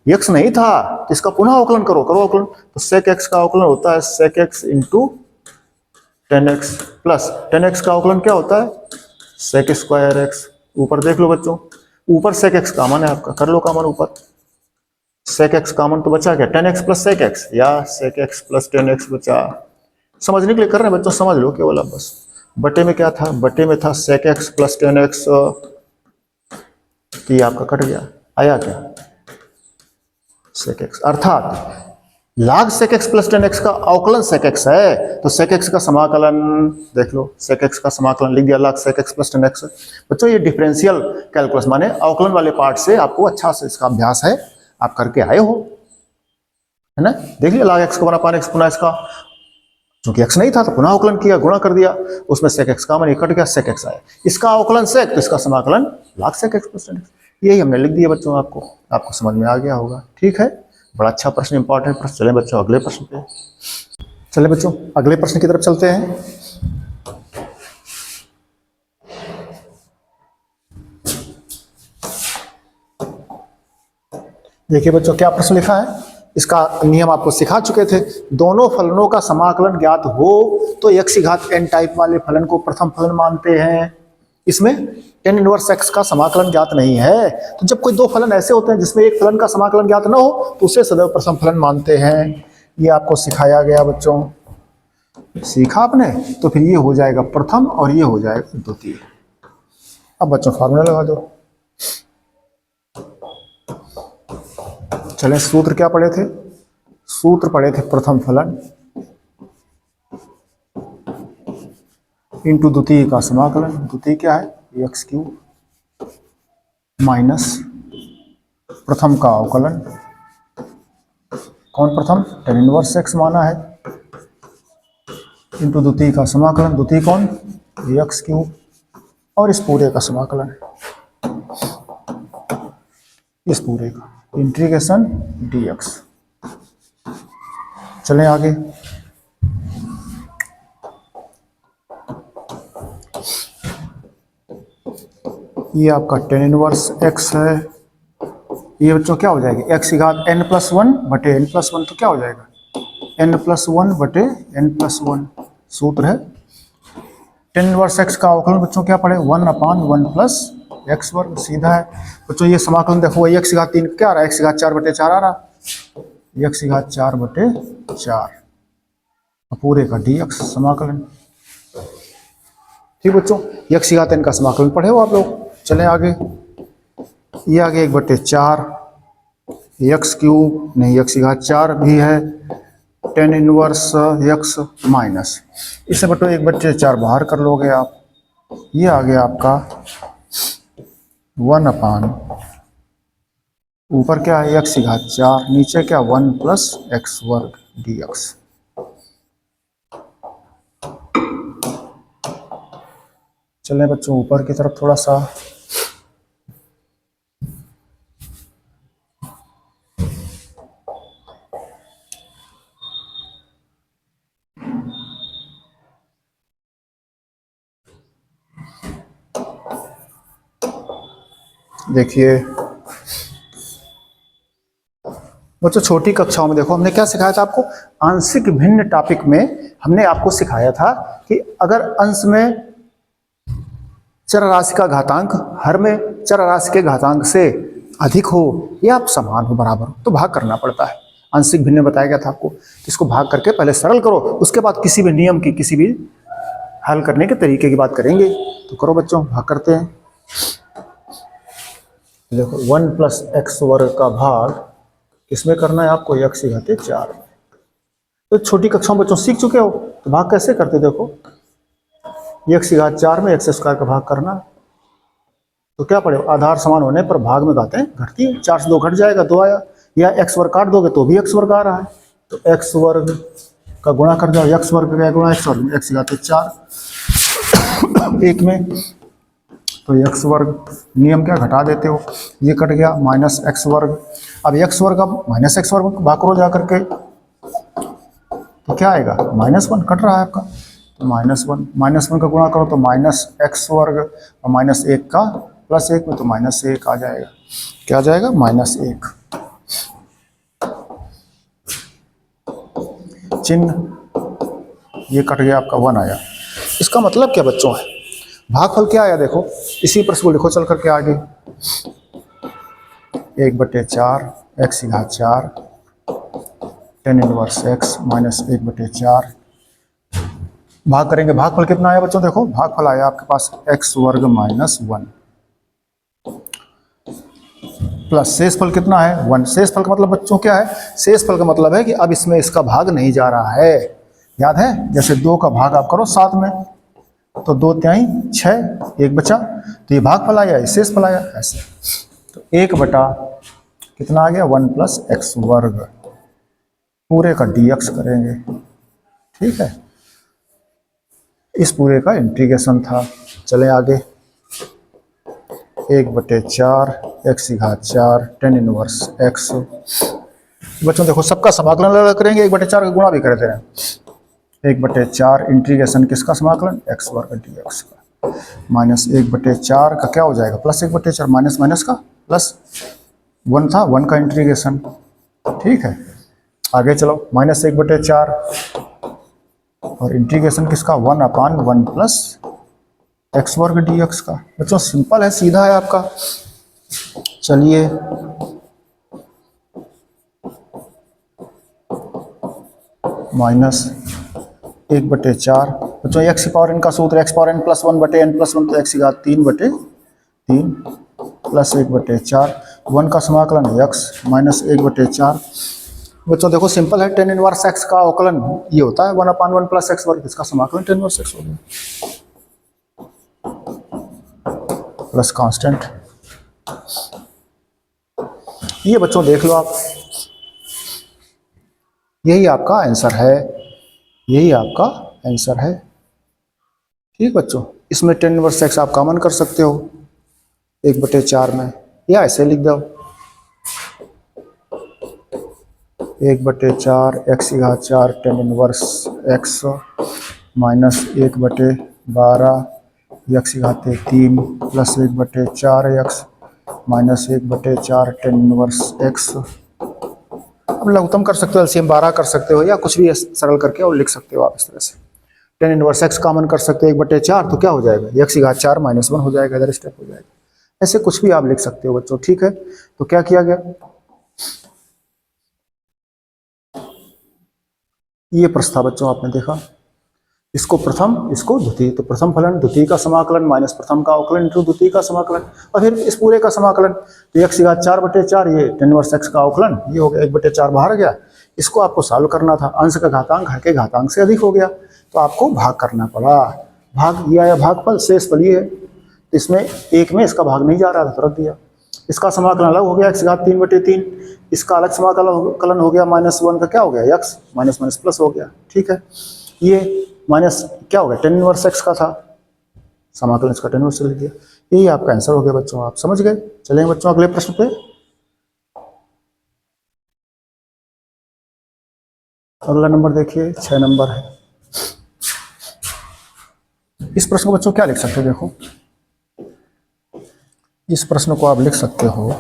x नहीं था तो इसका पुनः अवकलन करो, करो अवकलन, तो sec x का अवकलन होता है sec x into tan x plus tan x का अवकलन क्या होता है sec स्क्वायर एक्स। ऊपर देख लो बच्चों, ऊपर sec x कॉमन है आपका, कर लो कॉमन ऊपर, sec x कॉमन तो बचा क्या, ten x plus sec x या sec x plus tan x बचा। समझने के लिए कर रहे हैं बच्चों, समझ लो केवल आप बस। बटे में क्या था, बटे में था sec x plus tan x, ये आपका कट गया, आया क्या sec x, अर्थात log sec x plus tan x का अवकलन sec x है, तो sec x का समाकलन देख लो, sec x का समाकलन लिख दिया log sec x plus tan x. बच्चों ये डिफरेंशियल कैलकुलस माने अवकलन वाले पार्ट से आपको अच्छा से इसका अभ्यास है, आप करके आए हो, है ना। देख लिया log x को 1/x, पुनः इसका क्योंकि x नहीं था तो पुनः अवकलन किया, गुणा कर दिया, उसमें sec x कॉमन, ये कट गया, sec x आया, इसका अवकलन sec, तो इसका समाकलन log sec x plus tan x. यही हमने लिख दिया बच्चों, आपको समझ में आ गया होगा, ठीक है। बड़ा अच्छा प्रश्न, इंपॉर्टेंट प्रश्न। चलें बच्चों अगले प्रश्न पे, चलें बच्चों अगले प्रश्न की तरफ चलते हैं। देखिए बच्चों क्या प्रश्न लिखा है, इसका नियम आपको सिखा चुके थे। दोनों फलनों का समाकलन ज्ञात हो तो x घात n टाइप वाले फलन को प्रथम फलन मानते हैं। इसमें tan इनवर्स x का समाकलन ज्ञात नहीं है, तो जब कोई दो फलन ऐसे होते हैं जिसमें एक फलन का समाकलन ज्ञात ना हो तो उसे सदैव प्रथम फलन मानते हैं। ये आपको सिखाया गया बच्चों, सीखा आपने, तो फिर ये हो जाएगा प्रथम और ये हो जाएगा द्वितीय। अब बच्चों फार्मूला लगा दो। चलें सूत्र क्या पढ़े थे, सूत्र पढ़े थे प्रथम फलन इंटू द्वितीय का समाकलन। द्वितीय क्या है, एक्स क्यूब माइनस प्रथम का अवकलन, कौन प्रथम, tan इनवर्स एक्स माना है, इंटू द्वितीय का समाकलन, द्वितीय कौन, एक्स क्यूब, और इस पूरे का समाकलन, इस पूरे का इंटीग्रेशन dx। चलें आगे, ये आपका tan इनवर्स x है, ये बच्चों क्या हो जाएगी, x घात n प्लस वन बटे n प्लस वन, तो क्या हो जाएगा n प्लस वन बटे n प्लस वन। सूत्र है tan इनवर्स x का अवकलन बच्चों क्या पढ़े, 1/1 प्लस एक्स वर्ग, सीधा है बच्चों। ये समाकलन देखो, x घात 3 क्या आ रहा है, x घात 4 बटे 4 आ रहा, x घात 4 बटे 4 पूरे का dx समाकलन। ठीक बच्चों, x घात n का समाकलन पढ़े हो आप लोग। चलें आगे, ये आगे 1/4 एक्स क्यूब नहीं, x घात 4 भी है, tan इनवर्स x माइनस, इसे बटो 1/4 बाहर कर लोगे आप, ये आ गया आपका 1/, ऊपर क्या है x घात 4, नीचे क्या 1 प्लस एक्स वर्ग dx। चलें बच्चों ऊपर की तरफ थोड़ा सा, देखिए बच्चों छोटी कक्षाओं में देखो हमने क्या सिखाया था आपको, आंशिक भिन्न टॉपिक में हमने आपको सिखाया था कि अगर अंश में चर राशि का घातांक हर में चर राशि के घातांक से अधिक हो या समान हो, बराबर हो, तो भाग करना पड़ता है। आंशिक भिन्न बताया गया था आपको, इसको भाग करके पहले सरल करो, उसके बाद किसी भी नियम की, किसी भी हल करने के तरीके की बात करेंगे। तो करो बच्चों, भाग करते हैं। देखो 1 प्लस एक्स वर्ग का भाग इसमें करना है आपको, x घात 4। तो छोटी कक्षाओं में बच्चों सीख चुके हो, तो भाग कैसे करते, देखो x घात 4 में x स्क्वायर का भाग करना, तो क्या पड़ेगा, आधार समान होने पर भाग में घातें घटती है, 4 से 2 घट जाएगा, 2 आया, या x वर्ग काट दोगे तो भी x वर्ग आ रहा है, तो x वर्ग का गुणा कर दो, x वर्ग का गुणा x वर्ग, x घात 4 एक में तो एक्स वर्ग, नियम क्या घटा देते हो, ये कट गया माइनस एक्स वर्ग। अब एक्स वर्ग अब माइनस एक्स वर्ग भाग करो जा करके तो क्या आएगा, -1 कट रहा है आपका, तो -1 का गुणा करो तो माइनस एक्स वर्ग और -1 का +1 में तो -1 आ जाएगा। क्या आ जाएगा, -1। चिन्ह ये कट गया आपका, 1 आया। इसका मतलब क्या बच्चों है, भागफल क्या आया देखो, इसी प्रश्न को लिखो चल करके आगे। 1/4 x⁴ tan inverse x minus 1/4 भाग करेंगे। भागफल कितना आया बच्चों, देखो भागफल आया आपके पास x वर्ग -1 प्लस शेषफल कितना है 1। शेषफल का मतलब बच्चों क्या है, शेषफल का मतलब है कि अब इसमें इसका भाग नहीं जा रहा है। याद है, जैसे 2 का भाग आप करो 7 में तो 2 तिहाई 6, 1 बचा, तो ये भागफल आया, ये शेषफल आया ऐसे। तो 1 बटा कितना आ गया 1 + x वर्ग, पूरे का dx करेंगे, ठीक है। इस पूरे का इंटीग्रेशन था। चले आगे, 1/4 x⁴ tan इनवर्स x। बच्चों देखो सबका समाकलन अलग करेंगे, 1/4 का गुणा भी करते हैं। 1/4 इंटीग्रेशन किसका समाकलन, x वर्ग dx का, माइनस 1/4 का क्या हो जाएगा +1/4, माइनस माइनस का प्लस 1 था, 1 का इंटीग्रेशन, ठीक है। आगे चलो, -1/4 और इंटीग्रेशन किसका 1/1 + x वर्ग dx का। बच्चों सिंपल है, सीधा है आपका। चलिए -1/4 बच्चों x⁴n का सूत्र x⁴n + 1/n + 1 तो x⁴3/3 प्लस 1/4, 1 का समाकलन है x माइनस 1/4। बच्चों देखो सिंपल है, tan इनवर्स x का अवकलन ये होता है 1/1 + x वर्ग, इसका समाकलन tan इनवर्स x हो गया प्लस कांस्टेंट। ये बच्चों देख लो आप, यही आपका आंसर है, यही आपका आंसर है, ठीक बच्चों। इसमें tan इनवर्स x आप कॉमन कर सकते हो 1/4 में, या ऐसे लिख दो 1/4 x⁴ tan inverse x minus 1/12 x⁴3 plus 1/4 x minus 1/4 tan inverse x। अब लघुत्तम कर सकते हो, एलसीएम 12 कर सकते हो, या कुछ भी सरल करके और लिख सकते हो आप इस तरह से। tan इनवर्स x कॉमन कर सकते हो 1/4 तो क्या हो जाएगा, x⁴ -1 हो जाएगा, इधर स्टेप हो जाएगा। ऐसे कुछ भी आप लिख सकते हो बच्चों, ठीक है। तो क्या किया गया, ये प्रश्न था बच्चों, आपने देखा, इसको प्रथम इसको द्वितीय, तो प्रथम फलन द्वितीय का समाकलन माइनस प्रथम का अवकलन इंटू द्वितीय का समाकलन, और फिर इस पूरे का समाकलन। तो x⁴4/4 ये tan इनवर्स x का अवकलन, ये हो गया 1/4 बाहर गया। इसको आपको सॉल्व करना था, अंश का घातांक हर के घातांक से अधिक हो गया तो आपको भाग करना पड़ा। भाग ये आया भागफल, शेषफल ये है, इसमें एक में इसका भाग नहीं जा रहा था तो रख दिया। इसका समाकलन अलग हो गया x⁴3/3, इसका अलग समाकलन हो गया -1 का क्या हो गया x माइनस माइनस प्लस हो गया, ठीक है। ये माइनस क्या हो गया tan इनवर्स x का था, समाकलन इसका tan इनवर्स लिख दिया। यही आपका आंसर हो गया बच्चों, आप समझ गए। चलेंगे बच्चों अगले प्रश्न पे। अगला नंबर देखिए 6 नंबर है। इस प्रश्न को बच्चों क्या लिख सकते हो, देखो इस प्रश्न को आप लिख सकते हो,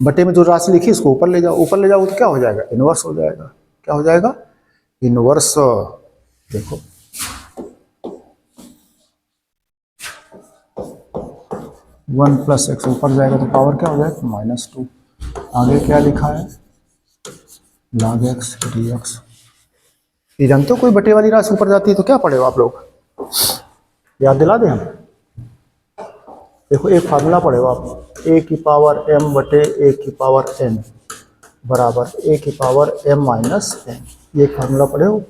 बटे में जो राशि लिखी इसको ऊपर ले जाओ, ऊपर ले जाओ तो क्या हो जाएगा, इनवर्स हो जाएगा। क्या हो जाएगा, इनवर्स। देखो 1 + x ऊपर जाएगा तो पावर क्या हो जाएगा -2। आगे क्या लिखा है, log x dx। ये जानते हो कोई बटे वाली राशि ऊपर जाती है तो क्या पढ़ेगा आप लोग, याद दिला दें हम। देखो एक फार्मूला पढ़े हो आप, a⁴m/a⁴n बराबर a⁴m-n। ये एक फार्मूला पढ़े हो,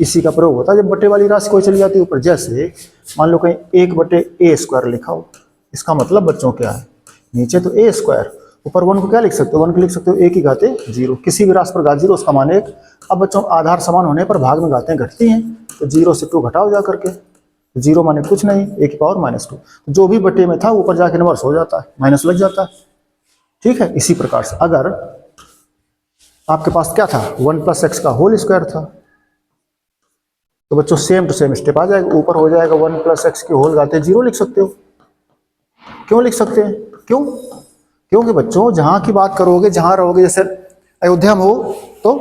इसी का प्रयोग होता है जब बटे वाली राशि कोई चली जाती है ऊपर। जैसे मान लो कहीं 1/a² लिखा हो, इसका मतलब बच्चों क्या है, नीचे तो a² ऊपर 1 को क्या लिख सकते हो, 1 को लिख सकते हो a की घाते 0, किसी भी राशि पर घात 0 उसका मान 1। अब बच्चों आधार समान होने पर भाग में घातें घटती हैं, तो 0 से 2 घटाओ जा करके, 0 माने कुछ नहीं, a की पावर -2, जो भी बटे में था ऊपर जाके इनवर्स हो जाता है, माइनस लग जाता है। ठीक है, इसी प्रकार से अगर आपके पास क्या था 1 + x का होल स्क्वायर था, तो बच्चों सेम टू सेम स्टेप आ जाएगा, ऊपर हो जाएगा 1 + x की होल घाते 0 लिख सकते हो। क्यों लिख सकते हैं, क्यों, क्योंकि बच्चों जहां की बात करोगे, जहां रहोगे, जैसे अयोध्या में हो तो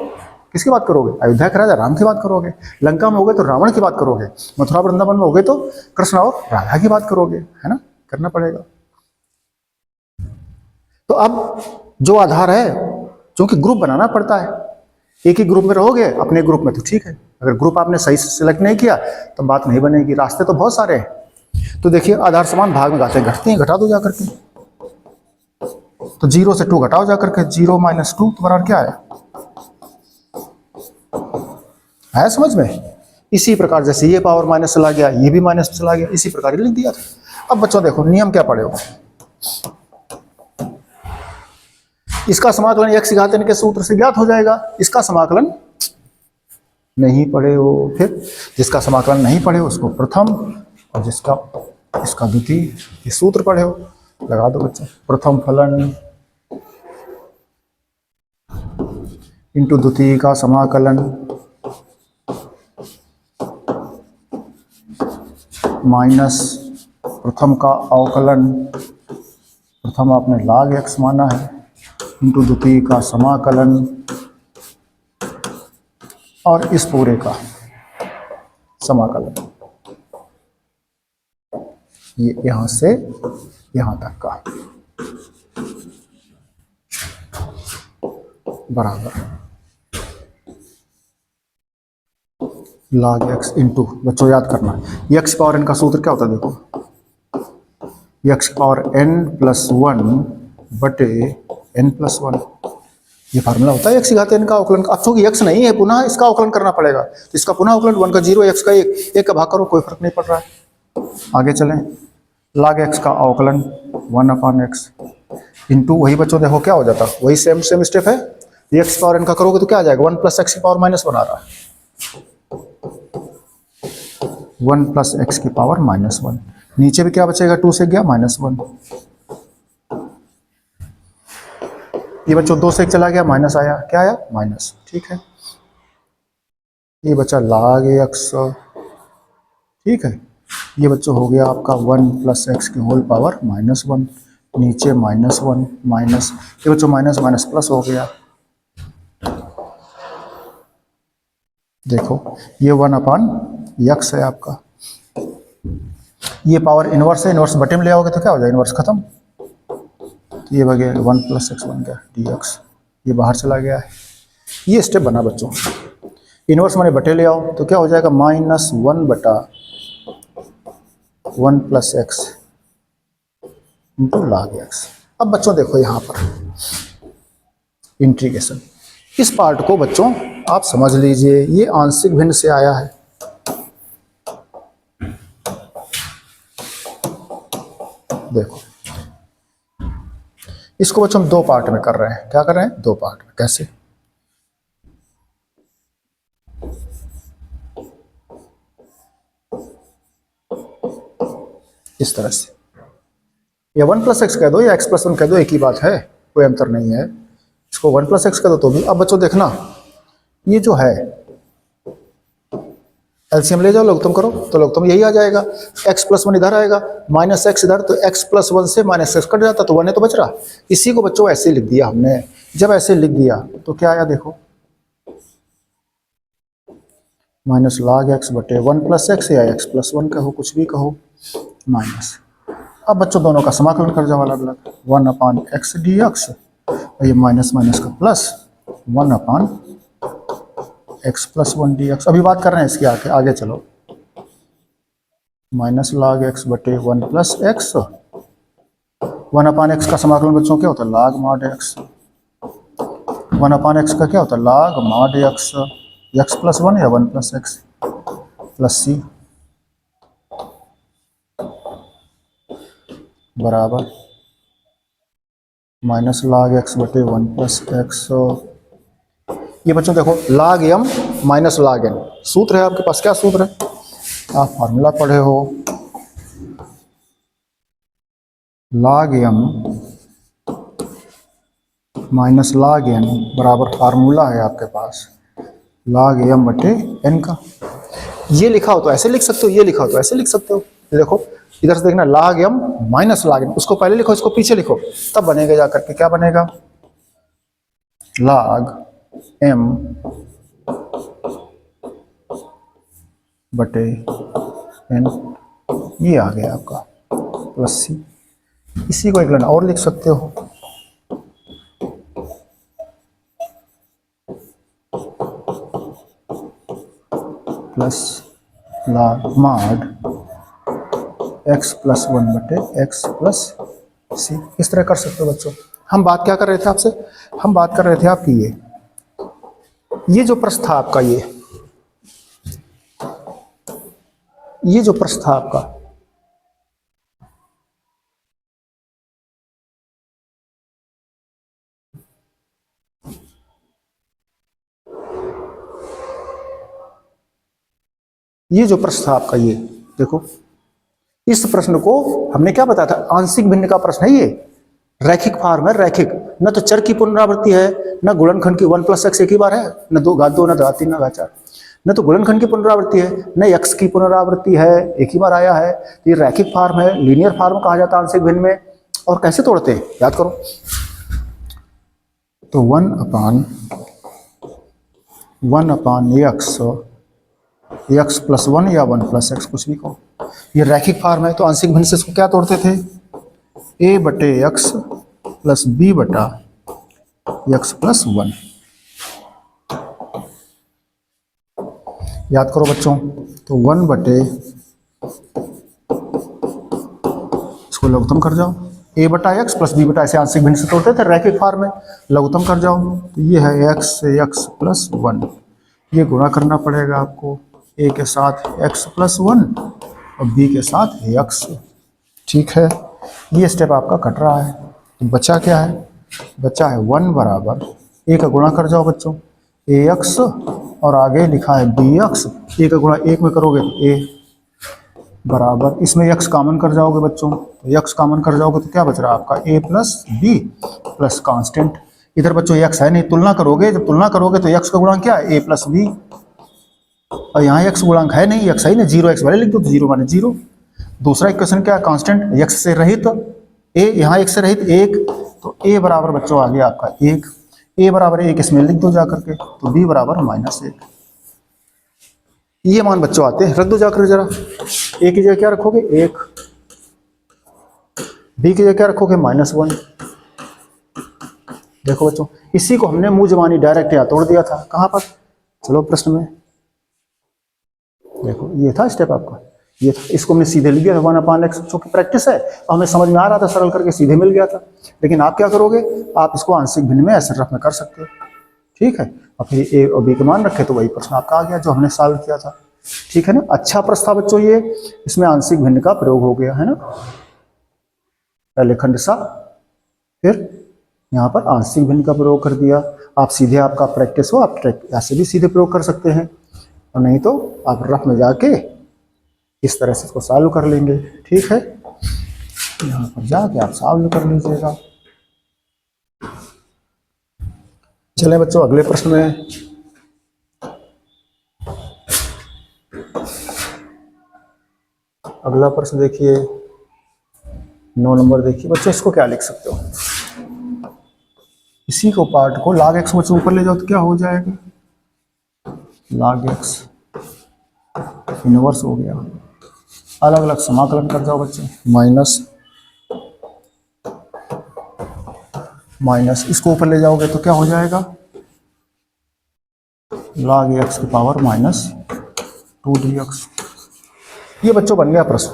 किसकी बात करोगे, अयोध्या के राजा राम की बात करोगे, लंका में होगे तो रावण की बात करोगे, मथुरा वृंदावन में होगे तो कृष्ण और राधा की बात करोगे, है ना, करना पड़ेगा। तो अब जो आधार है, क्योंकि ग्रुप बनाना पड़ता है, एक ही ग्रुप में रहोगे, अपने ग्रुप में तो ठीक है, अगर ग्रुप आपने सही से सिलेक्ट नहीं किया तो बात नहीं बनेगी, रास्ते तो बहुत सारे हैं। तो देखिए आधार समान भाग में घातें घटती हैं, घटा दो जाकर के, तो 0 से 2 घटाओ जाकर के, 0 - 2 तो बराबर क्या है समझ में। इसी प्रकार जैसे ये पावर माइनस चला गया, ये भी माइनस चला गया, इसी प्रकार लिख दिया था। अब बच्चों देखो नियम क्या पढ़े हो, इसका समाकलन x की घात n के सूत्र से ज्ञात हो जाएगा, इसका समाकलन नहीं पढ़े हो, फिर जिसका समाकलन नहीं पढ़े हो उसको प्रथम, और जिसका इसका द्वितीय, ये सूत्र पढ़े हो लगा दो बच्चों, प्रथम फलन इंटू द्वितीय का समाकलन माइनस प्रथम का अवकलन, प्रथम आपने log x माना है, इंटू द्वितीय का समाकलन और इस पूरे का समाकलन, ये यहां से यहां तक का बराबर log x इंटू, बच्चों याद करना x पावर n का सूत्र क्या होता है, देखो x पावर n + 1 बटे n + 1, ये फार्मूला होता है x की घात n का अवकलन का। अब चूंकि x नहीं है पुनः इसका अवकलन करना पड़ेगा, तो इसका पुनः अवकलन 1 का 0, x का 1, 1 का भाग करो, कोई फर्क नहीं पड़ रहा है। आगे चलें, log x का अवकलन 1/x इंटू, वही बच्चों देखो क्या हो जाता, वही सेम स्टेप है, x पावर n का करोगे तो क्या आ जाएगा 1 + x की पावर -1 आ रहा है, 1 + x की पावर -1, नीचे भी क्या बचेगा 2 से गया -1, ये बच्चों 2 से 1 चला गया, माइनस आया, क्या आया माइनस, ठीक है, ये बचा log x, ठीक है, ये बच्चों हो गया आपका 1 + x की होल पावर -1, नीचे -1 माइनस, ये बच्चों माइनस माइनस प्लस हो गया, देखो ये 1/x है आपका, ये पावर इनवर्स है, इनवर्स बटे में ले आओगे तो क्या हो जाएगा, इनवर्स खत्म, तो ये बगे 1 + x बन गया dx, ये बाहर चला गया है, ये स्टेप बना बच्चों, इनवर्स माने बटे ले आओ तो क्या हो जाएगा -1/1 + x इंटू log x। अब बच्चों देखो यहाँ पर इंटीग्रेशन, इस पार्ट को बच्चों आप समझ लीजिए, ये आंशिक भिन्न से आया है, देखो इसको बच्चों हम 2 पार्ट में कर रहे हैं, क्या कर रहे हैं 2 पार्ट में, कैसे, इस तरह से, या 1 + x कह दो या x + 1 कह दो, एक ही बात है, कोई अंतर नहीं है, इसको 1 + x कह दो तो भी। अब बच्चों देखना ये जो है एलसीएम ले जाओ, लघुत्तम करो तो लघुत्तम यही आ जाएगा, x + 1 इधर आएगा, -x इधर, तो x + 1 से -x कट जाता, तो 1 है तो बच रहा, इसी को बच्चों ऐसे लिख दिया हमने। जब ऐसे लिख दिया तो क्या आया देखो, -log x बटे 1 + x या x + 1 कहो, कुछ भी कहो, माइनस। अब बच्चों दोनों का समाकलन कर जाओ अलग अलग, 1/x dx, और ये माइनस माइनस का प्लस 1/x + 1 dx। अभी बात कर रहे हैं इसके आगे चलो, -log x बटे 1 + x, 1/x का समाकलन बच्चों क्या होता है log mod x, 1/x का क्या होता है log mod x, x + 1 या 1 + x + c बराबर माइनस log x बटे 1 प्लस एक्स। ये बच्चों देखो log m minus log n सूत्र है आपके पास। क्या सूत्र है? आप फार्मूला पढ़े हो, log m minus log n बराबर फार्मूला है आपके पास log m बटे n का। ये लिखा हो तो ऐसे लिख सकते हो, ये लिखा हो तो ऐसे लिख सकते हो। देखो इधर से देखना log m minus log n, उसको पहले लिखो, इसको पीछे लिखो, तब बनेगा जाकर के। क्या बनेगा? log m बटे n, ये आ गया आपका प्लस सी। इसी को एक लाइन और लिख सकते हो, plus log mod x plus 1 बटे x प्लस सी। इस तरह कर सकते हो बच्चों। हम बात क्या कर रहे थे आपसे? हम बात कर रहे थे आपकी ये जो प्रश्न था आपका, ये जो प्रश्न था आपका, ये जो प्रश्न था आपका, ये देखो, इस प्रश्न को हमने क्या बताया था? आंशिक भिन्न का प्रश्न है ये, रैखिक फॉर्म है, रैखिक। न तो चर की पुनरावृत्ति है, न गुणनखंड की 1 प्लस एक्स एक ही बार है, न 2 घात 2, न घात 3, न घात 4। न तो गुणनखंड की पुनरावृत्ति है, न एक्स की पुनरावृत्ति है, एक ही बार आया है। ये रैखिक फॉर्म है, लीनियर फॉर्म कहा जाता है आंशिक भिन्न में। और कैसे तोड़ते हैं याद करो, तो 1/1 एक्स प्लस 1 या 1 प्लस एक्स, कुछ भी कहो। ये रैखिक फॉर्म है, तो आंशिक भिन्न से इसको क्या तोड़ते थे? a बटे एक्स प्लस बी बटा एक्स प्लस 1। याद करो बच्चों, तो 1 बटे, इसको लघुत्तम कर जाओ, a बटा एक्स प्लस बी बटा, ऐसे आंशिक भिन्न से तोड़ते थे रैखिक फॉर्म में। लघुत्तम कर जाओ, तो ये है x से x प्लस 1, ये गुणा करना पड़ेगा आपको a के साथ x प्लस 1 और b के साथ x। ठीक है, ये स्टेप आपका कट रहा है। तो बचा क्या है? बचा है 1 बराबर, a का गुणा कर जाओ बच्चों, ax, और आगे लिखा है bx। a का गुणा 1 में करोगे तो a बराबर, इसमें x कॉमन कर जाओगे बच्चों, तो x कॉमन कर जाओगे तो क्या बच रहा है आपका? a plus b plus constant. इधर बच्चों x है नहीं, तुलना करोगे, जब तुलना करोगे तो x का गुणांक क्या है? a प्लस बी, और यहाँ x गुणांक है नहीं, x है नहीं, 0 x वाले लिख दो, तो 0 माने 0। दूसरा इक्वेशन क्या है? कांस्टेंट, x से रहित a, यहाँ x से रहित 1, तो a बराबर बच्चों आ गया आपका 1। a बराबर 1 इसमें लिख दो जाकर के, तो b बराबर -1। ये मान बच्चों आते हैं, रख दो जाकर जरा। a की जगह क्या रखोगे? 1, b की जगह क्या रखोगे? -1। देखो बच्चों, इसी को हमने मुंह जबानी डायरेक्ट यहाँ तोड़ दिया था। कहाँ पर? चलो प्रश्न में देखो, ये था स्टेप आपका, ये था। इसको हमने सीधे लिख दिया था 1/x, क्योंकि प्रैक्टिस है और हमें समझ में आ रहा था, सरल करके सीधे मिल गया था। लेकिन आप क्या करोगे? आप इसको आंशिक भिन्न में ऐसे रफ में कर सकते हो। ठीक है, और फिर ए और बी के मान रखे तो वही प्रश्न आपका आ गया जो हमने सॉल्व किया था। ठीक है ना, अच्छा प्रश्न था बच्चों ये, इसमें आंशिक भिन्न का प्रयोग हो गया है ना। पहले खंड सा, फिर यहाँ पर आंशिक भिन्न का प्रयोग कर दिया। आप सीधे, आपका प्रैक्टिस हो, आप ऐसे भी सीधे प्रयोग कर सकते हैं, और नहीं तो आप रफ में जाके इस तरह से इसको सॉल्व कर लेंगे। ठीक है, यहाँ पर जाके आप सॉल्व कर लीजिएगा। चलें बच्चों अगले प्रश्न में। अगला प्रश्न देखिए, 9 नंबर देखिए बच्चों, इसको क्या लिख सकते हो? इसी को पार्ट को log x बच्चों ऊपर ले जाओ तो क्या हो जाएगा? log x इनवर्स हो गया। अलग अलग समाकलन कर जाओ बच्चों, माइनस इसको ऊपर ले जाओगे तो क्या हो जाएगा? log x की पावर -2dx। ये बच्चों बन गया प्रश्न।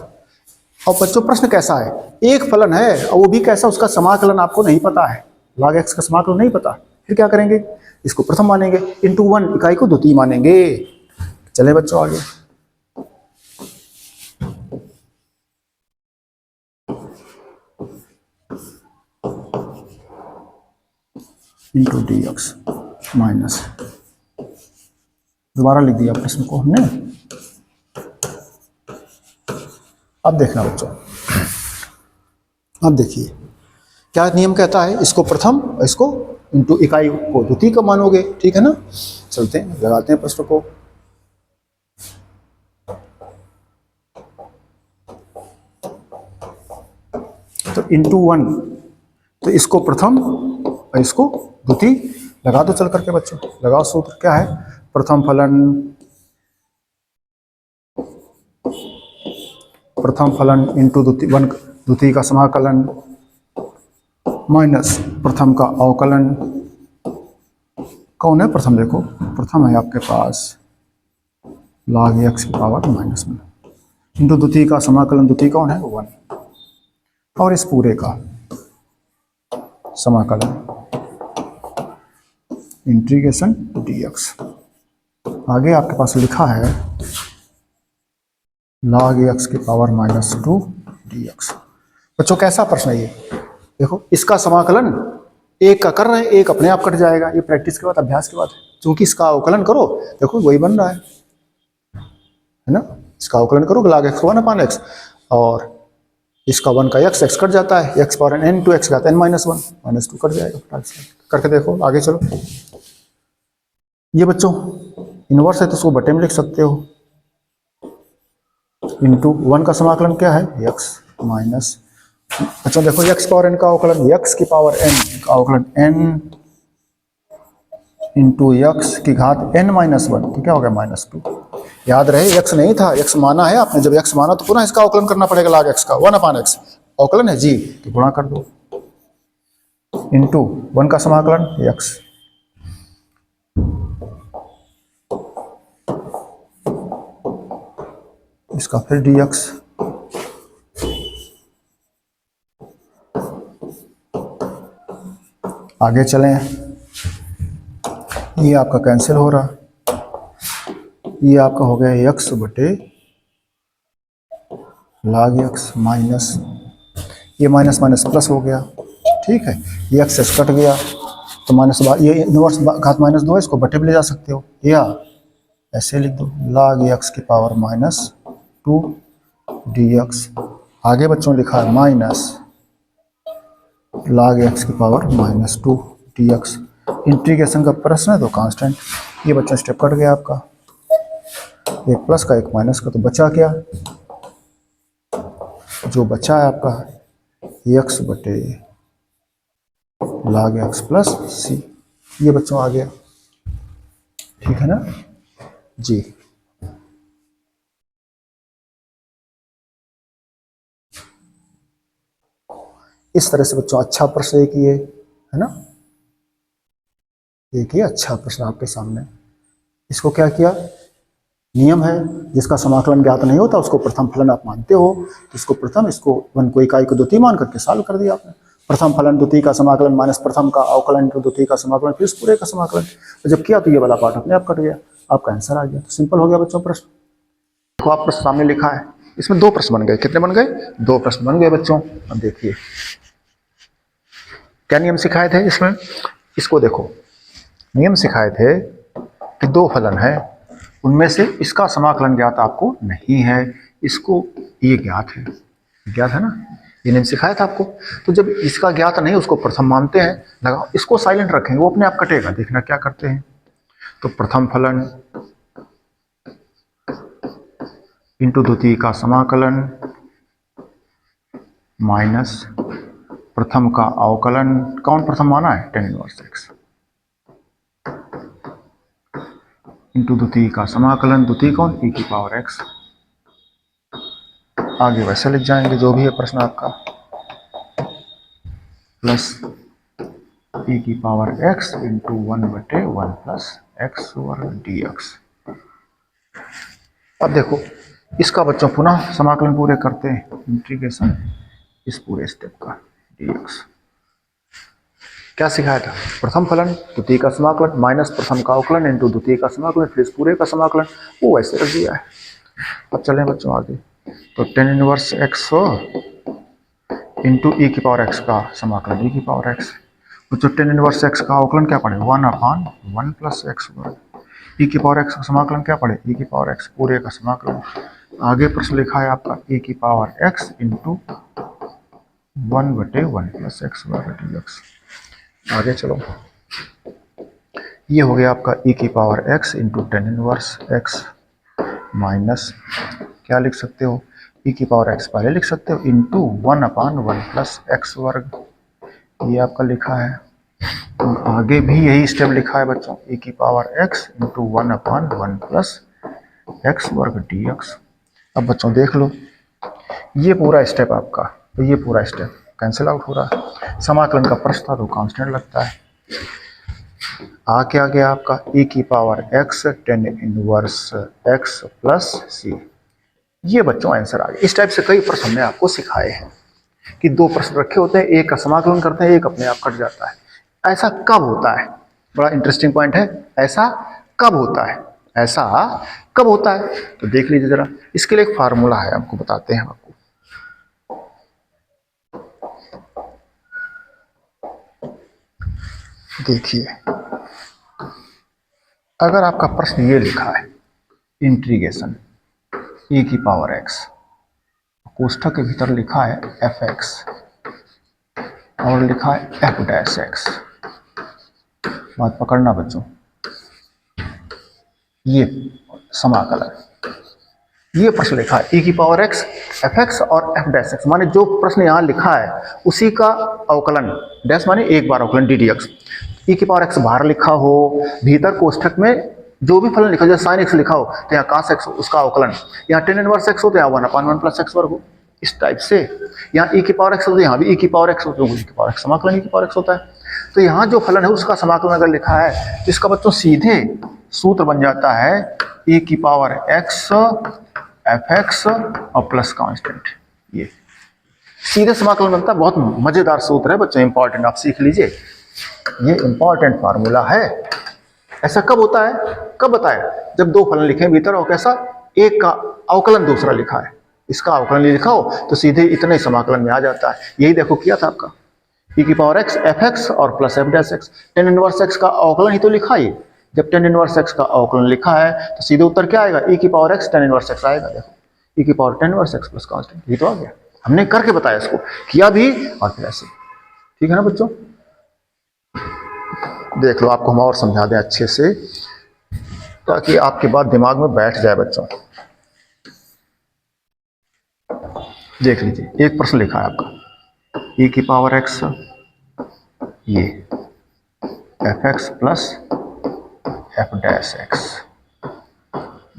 और बच्चों प्रश्न कैसा है? एक फलन है और वो भी कैसा, उसका समाकलन आपको नहीं पता है, log x का समाकलन नहीं पता, फिर क्या करेंगे? इसको प्रथम मानेंगे, इंटू 1 इकाई को द्वितीय मानेंगे। चले बच्चों आगे। इंटू डी एक्स माइनस, दोबारा लिख दिया प्रश्न को हमने। अब देखना बच्चों, अब देखिए क्या नियम कहता है, इसको प्रथम और इसको इंटू इकाई को द्वितीय का मानोगे, ठीक है ना। चलते हैं लगाते हैं प्रश्न को। तो इंटू 1, तो इसको प्रथम और इसको द्वितीय लगा दो चल करके बच्चों, लगाओ। सूत्र क्या है, प्रथम फलन इंटू द्वितीय का समाकलन माइनस प्रथम का अवकलन। कौन है प्रथम, देखो प्रथम है आपके पास log x की पावर -1 इंटू द्वितीय का समाकलन, द्वितीय कौन है 1, और इस पूरे का समाकलन इंटीग्रेशन dx। आगे आपके पास लिखा है log x की पावर -2 dx। बच्चों कैसा प्रश्न है ये, देखो इसका समाकलन एक का कर रहे हैं, एक अपने आप कट जाएगा, ये प्रैक्टिस के बाद अभ्यास के बाद है। क्योंकि इसका अवकलन करो, देखो वही बन रहा है ना। इसका अवकलन करो log x 1/x, और इसका 1 का x कट जाता है, x power n to x घात n -1 -2 कट जाएगा। करके देखो, आगे चलो। ये बच्चों इनवर्स है तो उसको बटे में लिख सकते हो। इंटू 1 का समाकलन क्या है x माइनस, अच्छा देखो x पावर n का अवकलन, x की पावर n का अवकलन n इंटू x की घात n -1, तो क्या हो गया -2। याद रहे x नहीं था, x माना है आपने, जब x माना तो पुनः इसका अवकलन करना पड़ेगा log x का 1/x, अवकलन है जी तो गुणा कर दो। इंटू 1 का समाकलन x, इसका फिर dx, आगे चलें। ये आपका कैंसिल हो रहा, ये आपका हो गया x बटे log x माइनस, ये माइनस माइनस प्लस हो गया, ठीक है। ये x कट गया तो माइनस, ये इनवर्स घात -2 है, इसको बटे भी ले जा सकते हो, या ऐसे लिख दो log x की पावर -2 dx। आगे बच्चों लिखा है माइनस log x की पावर -2 dx। इंटीग्रेशन का प्रश्न है तो कांस्टेंट। ये बच्चों स्टेप कट गया आपका, एक प्लस का एक माइनस का, तो बचा क्या, जो बचा है आपका x बटे log x प्लस c। ये बच्चों आ गया, ठीक है ना जी। इस तरह से बच्चों अच्छा प्रश्न एक ये है ना, एक ही अच्छा प्रश्न आपके सामने। इसको क्या किया, नियम है जिसका समाकलन ज्ञात नहीं होता उसको प्रथम फलन आप मानते हो, तो इसको प्रथम, इसको 1 को इकाई को द्वितीय मान करके सॉल्व कर दिया आपने। प्रथम फलन द्वितीय का समाकलन माइनस प्रथम का अवकलन तो द्वितीय का समाकलन, फिर इस पूरे का समाकलन, तो जब किया तो ये वाला पार्ट अपने आप कट गया, आपका आंसर आ गया। तो सिंपल हो गया बच्चों प्रश्न। देखो आप प्रश्न सामने लिखा है, इसमें 2 प्रश्न बन गए। कितने बन गए, 2 प्रश्न बन गए बच्चों। अब देखिए क्या नियम सिखाए थे इसमें, इसको देखो नियम सिखाए थे कि 2 फलन है, उनमें से इसका समाकलन ज्ञात आपको नहीं है, इसको ये ज्ञात है, ज्ञात है ना, ये नियम सिखाया था आपको। तो जब इसका ज्ञात नहीं उसको प्रथम मानते हैं, लगाओ इसको साइलेंट रखेंगे, वो अपने आप कटेगा। देखना क्या करते हैं, तो प्रथम फलन इंटू द्वितीय का समाकलन माइनस प्रथम का अवकलन, कौन प्रथम माना है tan इनवर्स x, इंटू द्वितीय का समाकलन, द्वितीय कौन e की पावर x। आगे वैसे लिख जाएंगे जो भी है प्रश्न आपका, प्लस e की power x into 1/1 plus x वर्ग dx। अब देखो इसका बच्चों पुनः समाकलन पूरे करते हैं, इंटीग्रेशन इस पूरे स्टेप का dx। क्या सिखाया था, प्रथम फलन द्वितीय का समाकलन माइनस प्रथम का अवकलन इंटू द्वितीय का समाकलन, फिर इस पूरे का समाकलन, वो वैसे रख दिया है। अब चलें बच्चों आगे, तो tan इनवर्स x हो इंटू e की पावर x का समाकलन e की पावर x, तो टेन इनवर्स एक्स का अवकलन क्या पड़े 1/1 प्लस एक्स वर्ग। ई की पावर एक्स का समाकलन क्या पड़े ई की पावर एक्स पूरे का समाकलन। आगे प्रश्न लिखा है आपका ई की power x into 1/1 plus x वर्ग डी एक्स। आगे चलो, ये हो गया आपका ई की power x into ten inverse x minus क्या लिख सकते हो ई की पावर एक्स पहले लिख सकते हो इंटू 1/1 प्लस एक्स वर्ग, ये आपका लिखा है। और आगे भी यही स्टेप लिखा है बच्चों ई की power x into 1/1 plus x वर्ग डी एक्स। अब बच्चों देख लो ये पूरा स्टेप आपका, तो ये पूरा स्टेप कैंसिल आउट हो रहा है, समाकलन का प्रश्न था तो कांस्टेंट लगता है। क्या गया आपका ई की power x tan inverse x plus c, ये बच्चों आंसर आ गया। इस टाइप से कई प्रश्न हमने आपको सिखाए हैं कि दो प्रश्न रखे होते हैं, एक का समाकलन करते हैं, एक अपने आप कट जाता है। ऐसा कब होता है, बड़ा इंटरेस्टिंग पॉइंट है, ऐसा कब होता है, ऐसा कब होता है, तो देख लीजिए जरा। इसके लिए एक फार्मूला है, आपको बताते हैं आपको। देखिए अगर आपका प्रश्न ये लिखा है इंटीग्रेशन ई की पावर एक्स, कोष्ठक के भीतर लिखा है एफ एक्स और लिखा है एफ डैश एक्स, बात पकड़ना बच्चों, ये समाकलन, ये प्रश्न लिखा है ई की पावर एक्स एफ एक्स और एफ डैश एक्स, माने जो प्रश्न यहाँ लिखा है उसी का अवकलन, डैश माने एक बार अवकलन डी डी एक्स। ई की पावर एक्स बाहर लिखा हो, भीतर कोष्ठक में जो भी फलन लिखा हो, जैसे साइन एक्स लिखा हो तो यहाँ कास एक्स उसका अवकलन, यहाँ टेन इनवर्स एक्स हो तो यहाँ 1/1 प्लस एक्स वर्ग हो, इस टाइप से। यहाँ ई की पावर एक्स हो तो यहाँ भी ई की पावर एक्स हो, तो ई की पावर एक्स समाकलन ई की पावर एक्स होता है। तो यहाँ जो फलन है उसका समाकलन अगर लिखा है तो इसका बच्चों सीधे सूत्र बन जाता है ई की पावर एक्स एफ एक्स और प्लस कांस्टेंट, ये सीधे समाकलन बनता है। बहुत मजेदार सूत्र है बच्चों, इंपॉर्टेंट, आप सीख लीजिए, ये इंपॉर्टेंट फार्मूला है। ऐसा कब होता है, कब बताए, जब दो फलन लिखे भीतर और कैसा एक का अवकलन दूसरा लिखा है, इसका अवकलन लिखा हो तो सीधे इतने समाकलन में आ जाता है। यही देखो किया था आपका ई की पावर एक्स एफ एक्स और plus f dash x, tan inverse x का अवकलन ही तो लिखा है। जब टेन इनवर्स एक्स का अवकलन लिखा है तो सीधे उत्तर क्या आएगा ई की power x tan inverse x आएगा। देखो ई की power ten inverse x plus constant, ये तो आ गया, हमने करके बताया इसको, किया भी और फिर ऐसे, ठीक है ना बच्चों। देख लो आपको हम और समझा दें अच्छे से ताकि आपके बात दिमाग में बैठ जाए बच्चों। देख लीजिए एक प्रश्न लिखा है आपका ई की पावर एक्स ये F x plus f dash x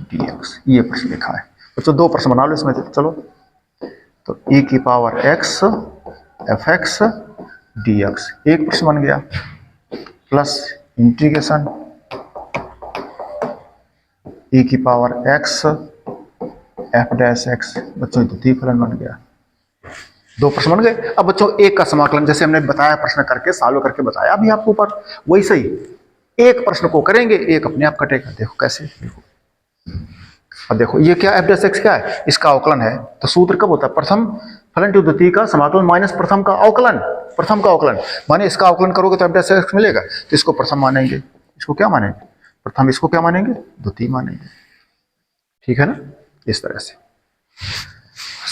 d x, ये प्रश्न लिखा है बच्चों। दो प्रश्न बना लो इसमें, चलो। तो ई की power x f x d x एक प्रश्न बन गया, प्लस इंटीग्रेशन ई की power x f dash x, बच्चों द्वितीय फलन बन गया। दो प्रश्न बन गए। अब बच्चों एक का समाकलन, जैसे हमने बताया प्रश्न करके सॉल्व करके बताया अभी आपको ऊपर, वैसे ही एक प्रश्न को करेंगे एक अपने आप कटेगा। देखो कैसे, देखो अब देखो ये क्या एफ डैश एक्स क्या है, इसका अवकलन है। तो सूत्र कब होता है, प्रथम फलन टू द्वितीय का समाकलन माइनस प्रथम का अवकलन, प्रथम का अवकलन, माने इसका अवकलन करोगे तो एफ डैश एक्स मिलेगा, तो इसको प्रथम मानेंगे, इसको क्या मानेंगे प्रथम, इसको क्या मानेंगे द्वितीय मानेंगे, ठीक है ना। इस तरह से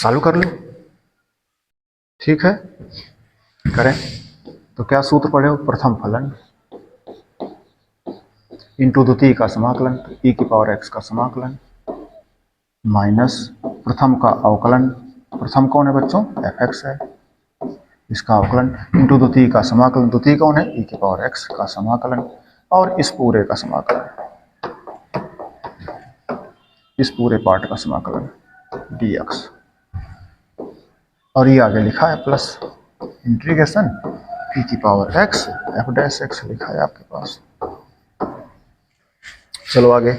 चालू कर लो, ठीक है, करें। तो क्या सूत्र पढ़े हो, प्रथम फलन इंटू द्वितीय का समाकलन, तो ई की पावर एक्स का समाकलन माइनस प्रथम का अवकलन, प्रथम कौन है बच्चों एफ एक्स है, इसका अवकलन इंटू द्वितीय का समाकलन, द्वितीय कौन है ई की पावर एक्स का समाकलन, और इस पूरे का समाकलन, इस पूरे पार्ट का समाकलन डी एक्स, और ये आगे लिखा है प्लस इंटीग्रेशन ई की power x f dash x लिखा है आपके पास। चलो आगे,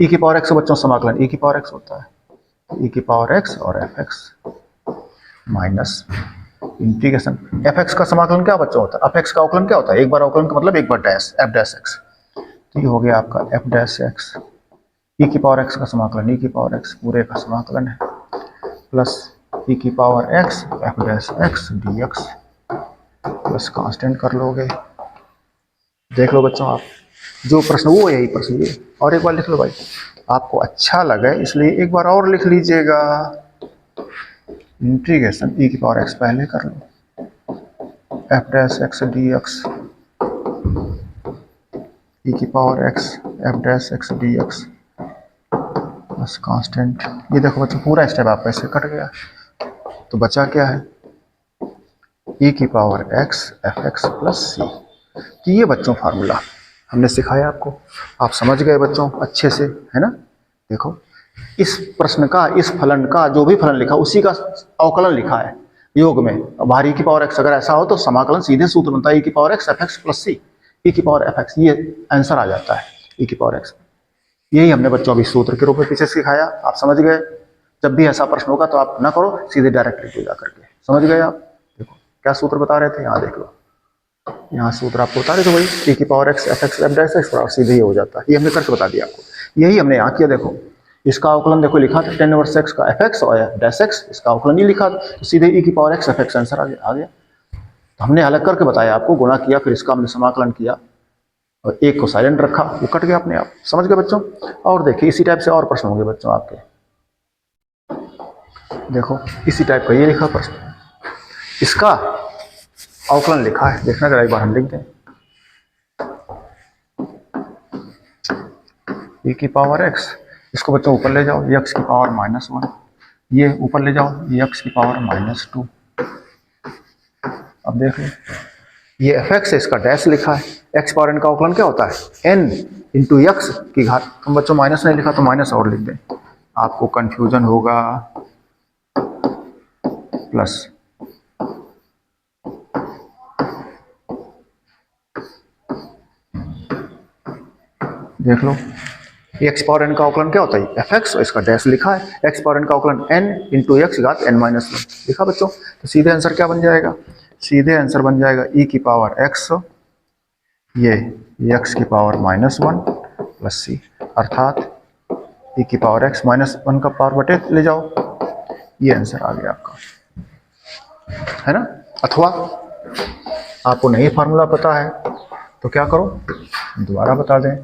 ई की पावर एक्स बच्चों समाकलन ई की पावर एक्स होता है, ई की पावर एक्स और F x minus integration f x का समाकलन क्या बच्चों होता है, एफ एक्स का अवकलन क्या होता है, एक बार अवकलन का मतलब एक बार डैश एफ डैश एक्स, तो ये हो गया आपका एफ डैश एक्स, ई की पावर एक्स का समाकलन ई की पावर एक्स पूरे का समाकलन है, प्लस ई की power x f dash x d x, plus constant कर लोगे। देख लो बच्चों आप, जो प्रश्न वो यही प्रश्न ये, और एक बार लिख लो भाई, आपको अच्छा लगे इसलिए एक बार और लिख लीजिएगा। इंटीग्रेशन ई की पावर एक्स पहले कर लो, f dash x d x, e की power x f dash x d x बस कांस्टेंट। ये देखो बच्चों पूरा स्टेप आपका ऐसे कट गया, तो बचा क्या है, ई की power x f x plus c. तो ये बच्चों फार्मूला हमने सिखाया आपको, आप समझ गए बच्चों अच्छे से, है ना। देखो इस प्रश्न का, इस फलन का जो भी फलन लिखा उसी का अवकलन लिखा है योग में। बाहर ई की पावर एक्स अगर ऐसा हो तो समाकलन सीधे सूत्र बनता है ई की power x f x plus c, e की पावर एफ एक्स, ये आंसर आ जाता है ई की पावर एक्स। यही हमने बच्चों अभी सूत्र के रूप में पीछे सिखाया, आप समझ गए। जब भी ऐसा प्रश्न होगा तो आप ना करो, सीधे डायरेक्ट लिख जा करके, समझ गए आप। देखो क्या सूत्र बता रहे थे, यहाँ देख लो, यहाँ सूत्र आपको बता रहे थे भाई, ई की power x f x f dash x बराबर सीधे ही हो जाता है। ये हमने करके बता दिया आपको, यही हमने यहाँ किया। देखो इसका अवकलन देखो लिखा था टेन ओवर एक्स का एफ एक्स और एफ डैश एक्स, इसका अवकलन नहीं लिखा तो सीधे ई की power x f x answer आ गया। तो हमने अलग करके बताया आपको, गुणा किया फिर इसका हमने समाकलन किया और एक को साइलेंट रखा, वो कट गया अपने आप, समझ गए बच्चों। और देखिए इसी टाइप से और प्रश्न होंगे बच्चों आपके, देखो इसी टाइप का ये लिखा प्रश्न, इसका अवकलन लिखा है, देखना जरा एक बार हम लिख दें, ई की पावर एक्स, इसको बच्चों ऊपर ले जाओ, एक्स की पावर -1, ये ऊपर ले जाओ, एक्स की पावर -2। अब देख लो ये एफ एक्स है, इसका डैश लिखा है, एक्स पावर एन का अवकलन क्या होता है, एन इंटू एक्स की घात। तुम बच्चों माइनस नहीं लिखा तो माइनस और लिख दें, आपको कंफ्यूजन होगा, प्लस देख लो एक्स पावर एन का अवकलन क्या होता है, एफ एक्स, इसका डैश लिखा है, एक्स पावर एन का अवकलन एन इंटू एक्स घात n-1 लिखा बच्चों। तो सीधे आंसर क्या बन जाएगा, सीधे आंसर बन जाएगा ई की पावर एक्स, ये एक्स की पावर -1 प्लस सी, अर्थात ई की पावर एक्स -1 का पावर बटे ले जाओ, ये आंसर आ गया आपका, है ना। अथवा आपको नहीं फार्मूला पता है तो क्या करो, दोबारा बता दें,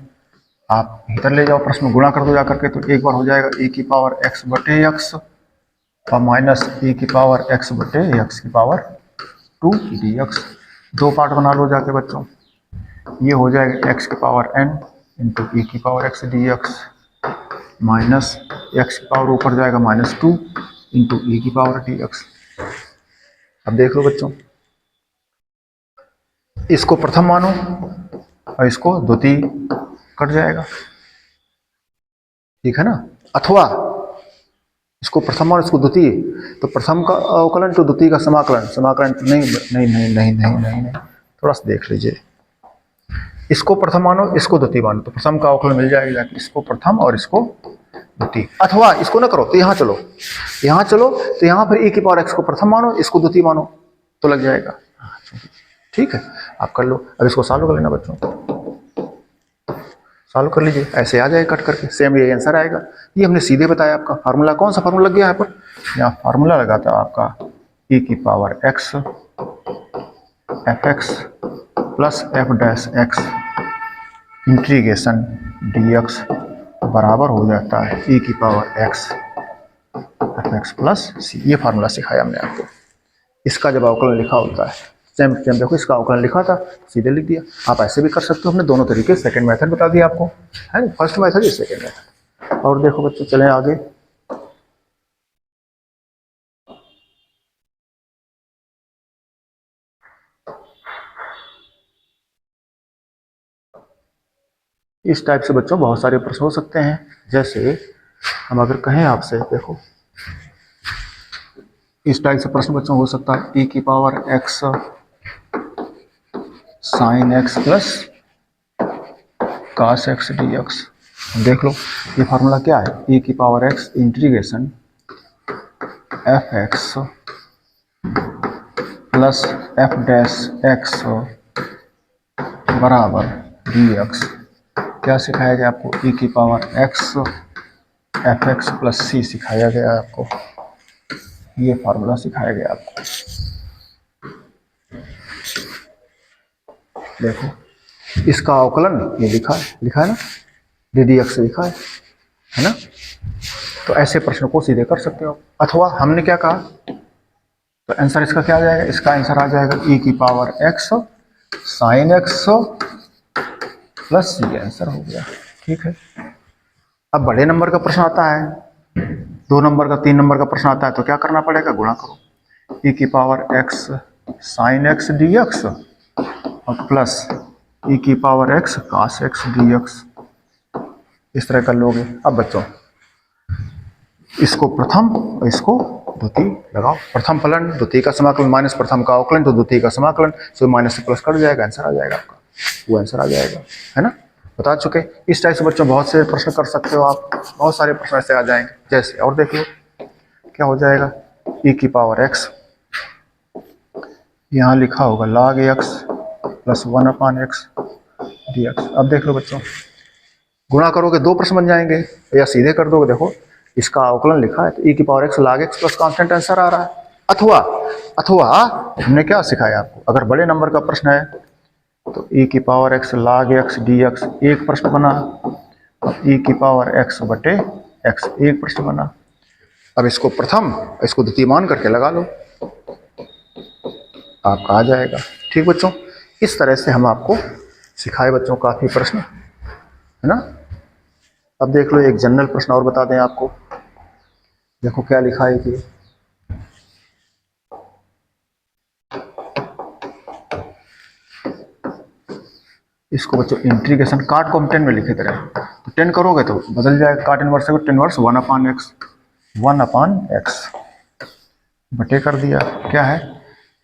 आप इधर ले जाओ, प्रश्न गुणा कर दो जाकर के, तो एक बार हो जाएगा ई की पावर एक्स बटे एक्स और माइनस ई की पावर एक्स बटे एक्स की पावर 2 डी एक्स। दो पार्ट बना लो जाके बच्चों, ये हो जाएगा एक्स की पावर n इंटू ई की power x d x minus x की पावर ऊपर जाएगा -2 इंटू ई की पावर डी एक्स। अब देख लो बच्चों, इसको प्रथम मानो और इसको द्वितीय, कट जाएगा, ठीक है ना। अथवा इसको प्रथम और इसको द्वितीय, तो प्रथम का अवकलन तो द्वितीय का समाकलन, समाकलन नहीं नहीं नहीं नहीं नहीं नहीं, नहीं। थोड़ा सा देख लीजिए, इसको प्रथम मानो इसको द्वितीय मानो, तो प्रथम का अवकलन मिल जाएगा, इसको प्रथम और इसको द्वितीय। अथवा इसको ना करो तो यहाँ चलो, यहाँ चलो तो यहाँ पर ई की पावर एक्स को प्रथम मानो, इसको द्वितीय मानो, तो लग जाएगा, ठीक है। आप कर लो, अब इसको सॉल्व कर लेना बच्चों, सॉल्व कर लीजिए, ऐसे आ जाएगा कट करके, सेम ये आंसर आएगा। ये हमने सीधे बताया आपका फार्मूला, कौन सा फार्मूला लग गया यहाँ पर, यहाँ फार्मूला लगा था आपका ई की power x f x plus f dash x integration d x बराबर हो जाता है ई की power x f x plus c. ये फार्मूला सिखाया हमने आपको, इसका जब अवकलन लिखा होता है, सेम सेम देखो इसका अवकलन लिखा था सीधे लिख दिया। आप ऐसे भी कर सकते हो, हमने दोनों तरीके, सेकंड मेथड बता दिया आपको, है ना, फर्स्ट मेथड या सेकंड मेथड। और देखो बच्चों चलें आगे, इस टाइप से बच्चों बहुत सारे प्रश्न हो सकते हैं। जैसे हम अगर कहें आपसे, देखो इस टाइप से प्रश्न बच्चों हो सकता है, ई की power x sin x plus cos x d x. देख लो ये फार्मूला क्या है, ई की power x integration f x plus f dash x बराबर डी एक्स। क्या सिखाया गया आपको, ई की power x f x plus c सिखाया गया आपको, ये फार्मूला सिखाया गया आपको। देखो इसका अवकलन ये लिखा है ना, डी एक्स लिखा है ना। तो ऐसे प्रश्न को सीधे कर सकते हो। अथवा हमने क्या कहा, तो आंसर इसका क्या आ जाएगा, इसका आंसर आ जाएगा e की power x sine x plus ये आंसर हो गया। ठीक है। अब बड़े नंबर का प्रश्न आता है, 2 नंबर का 3 नंबर का प्रश्न आता है, तो क्या करना पड़ेगा, गुणा करो e की power x sine x dx और प्लस e की power x cos x dx, इस तरह कर लोगे। अब बच्चों इसको प्रथम और इसको द्वितीय लगाओ, प्रथम फलन द्वितीय का समाकलन माइनस प्रथम का अवकलन, तो द्वितीय का समाकलन, सो माइनस से प्लस कर जाएगा, आंसर आ जाएगा आपका, वो आंसर आ जाएगा, है ना। बता चुके। इस टाइप से बच्चों बहुत से प्रश्न कर सकते हो आप, बहुत सारे प्रश्न ऐसे आ जाएंगे। जैसे और देखिए क्या हो जाएगा, e की पावर x, यहाँ लिखा होगा log x plus 1/x dx। अब देख लो बच्चों, गुणा करोगे 2 प्रश्न बन जाएंगे, या सीधे कर दोगे, देखो इसका अवकलन लिखा है तो e की power x log x plus constant answer आ रहा है। अथवा हमने क्या सिखाया आपको, अगर बड़े नंबर का प्रश्न है तो e की power x log x dx एक प्रश्न बना, और e की पावर x बटे x एक प्रश्न बना। अब इसको प्रथम इसको द्वितीय मान करके लगा लो, आपका आ जाएगा। ठीक बच्चों, इस तरह से हम आपको सिखाए बच्चों काफी प्रश्न, है ना। अब देख लो एक जनरल प्रश्न और बता दें आपको, देखो क्या लिखा है कि इसको बच्चों इंटीग्रेशन काट को हम 10 में लिखे थे, तो 10 करोगे तो बदल जाएगा, काट इनवर्स को 10 इनवर्स 1/x बटे कर दिया। क्या है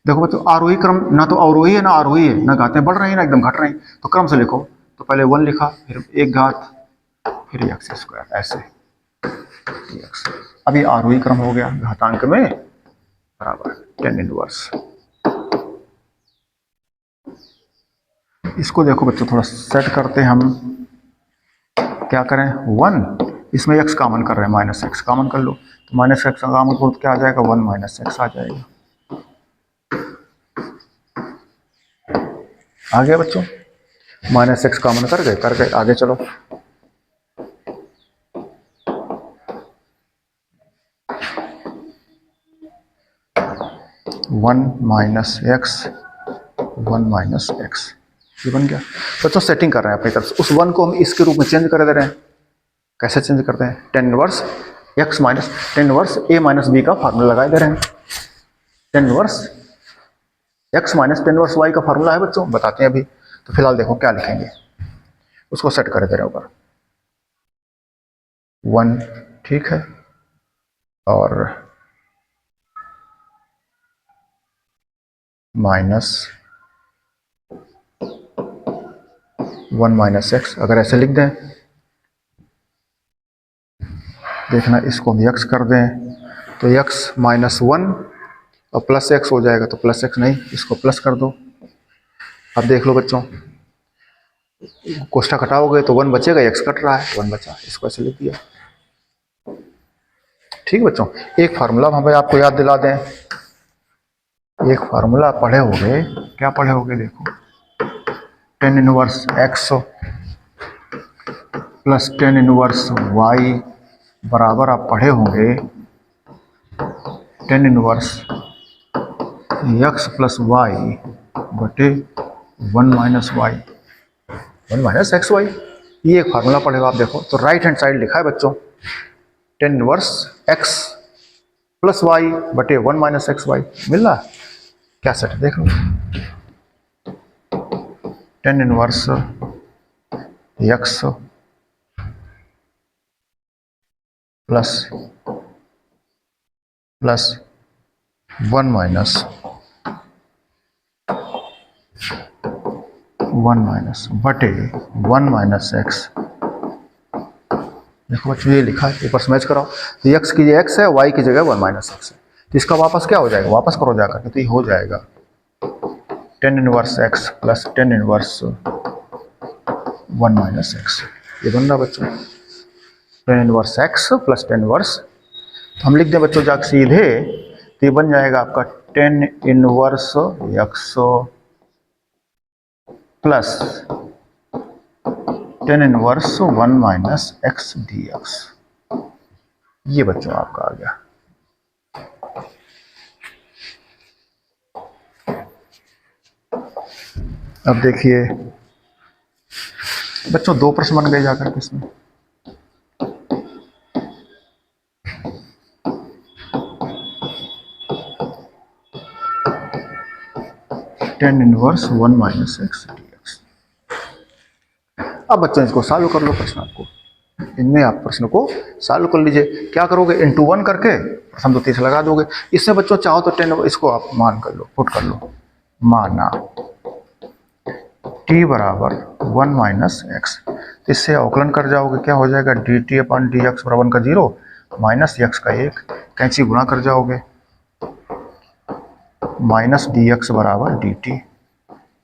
देखो बच्चों, आरोही क्रम ना तो अवरोही है ना आरोही है, ना घातें बढ़ रही है ना एकदम घट रही, तो क्रम से लिखो। तो पहले 1 लिखा, फिर 1 घात, फिर x स्क्वायर, ऐसे dx। अब ये आरोही क्रम हो गया, घातांक में बराबर 10 इनवर्स। इसको देखो बच्चों थोड़ा सेट करते हैं हम, क्या करें, 1 इसमें x कॉमन कर रहे हैं, माइनस x कॉमन कर लो, तो माइनस x कॉमन करो तो क्या आ जाएगा, 1 माइनस x आ जाएगा। आ गया बच्चों, माइनस x कॉमन कर गए, आगे चलो। वन माइनस एक्स ये बन गया। बच्चों सेटिंग कर रहे हैं अपनी तरफ से, उस 1 को हम इसके रूप में चेंज कर दे रहे हैं। कैसे चेंज करते हैं, tan inverse x minus tan inverse a minus b का फार्मूला लगा दे रहे हैं। Tan inverse x minus tan inverse y का फार्मूला है बच्चों, बताते हैं अभी। तो फिलहाल देखो क्या लिखेंगे, उसको सेट कर दे रहे ऊपर 1, ठीक है, और माइनस 1 माइनस एक्स, अगर ऐसे लिख दें, देखना इसको हम x कर दें तो x माइनस 1 और प्लस x हो जाएगा, तो प्लस x नहीं, इसको प्लस कर दो। अब देख लो बच्चों, कोष्ठक हटाओगे तो 1 बचेगा, x कट रहा है, 1 बचा, इसको ऐसे लिख दिया। ठीक बच्चों, एक फार्मूला हम आपको याद दिला दें, एक फार्मूला पढ़े होंगे, क्या पढ़े होंगे, देखो tan inverse x plus tan inverse y बराबर आप पढ़े होंगे tan inverse x plus y बटे 1 minus y, 1 minus x y, ये एक फार्मूला पढ़ेगा आप। देखो तो राइट हैंड साइड लिखा है बच्चों, tan inverse x plus y बटे 1 माइनस एक्स वाई, मिल रहा है क्या सेट, देख लो tan inverse x plus 1 minus बटे 1 माइनस एक्स। देखो बच्चों ये लिखा है, ऊपर से मैच कराओ, तो x की x है, y की जगह 1 माइनस एक्स है, तो इसका वापस क्या हो जाएगा, वापस करो जाकर के, तो ये हो जाएगा ten inverse x plus tan inverse 1 minus x, ये बन रहा बच्चों tan inverse x plus tan inverse, तो हम लिख दें बच्चों जाकर सीधे, तो ये बन जाएगा आपका ten inverse x plus tan inverse 1 minus x d x. ये बच्चों आपका आ गया। अब देखिए बच्चों, दो प्रश्न बन गए जाकर के इसमें। Tan inverse 1 minus x d x. अब बच्चों इसको सॉल्व कर लो प्रश्न आपको, इनमें आप प्रश्न को सॉल्व कर लीजिए। क्या करोगे, इंटू 1 करके प्रथम द्वितीय से लगा दोगे। इससे बच्चों चाहो तो टेन, इसको आप मान कर लो, पुट कर लो। माना t बराबर 1 माइनस एक्स, तो इससे अवकलन कर जाओगे, क्या हो जाएगा, डी टी अपन डी एक्स बराबर का 0 माइनस एक्स का 1, कैंची गुणा कर जाओगे, माइनस डी एक्स बराबर डी टी,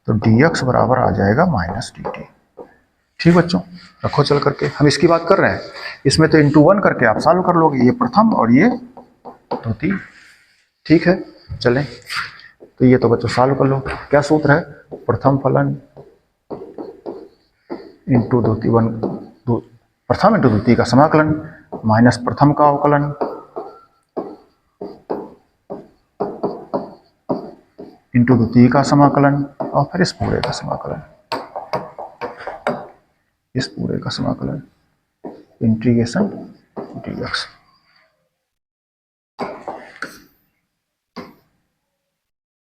तो डी एक्स बराबर आ जाएगा माइनस डी टी। ठीक बच्चों, रखो चल करके, हम इसकी बात कर रहे हैं। इसमें तो इंटू 1 करके आप सॉल्व कर लोगे, ये प्रथम और ये द्वितीय। ठीक है, चलें, तो ये तो बच्चों सॉल्व कर लो। क्या सूत्र है, प्रथम फलन इंटू द्वितीय, प्रथम इंटू द्वितीय का समाकलन माइनस प्रथम का अवकलन इंटू द्वितीय का समाकलन और फिर इस पूरे का समाकलन, इस पूरे का समाकलन इंटीग्रेशन dx।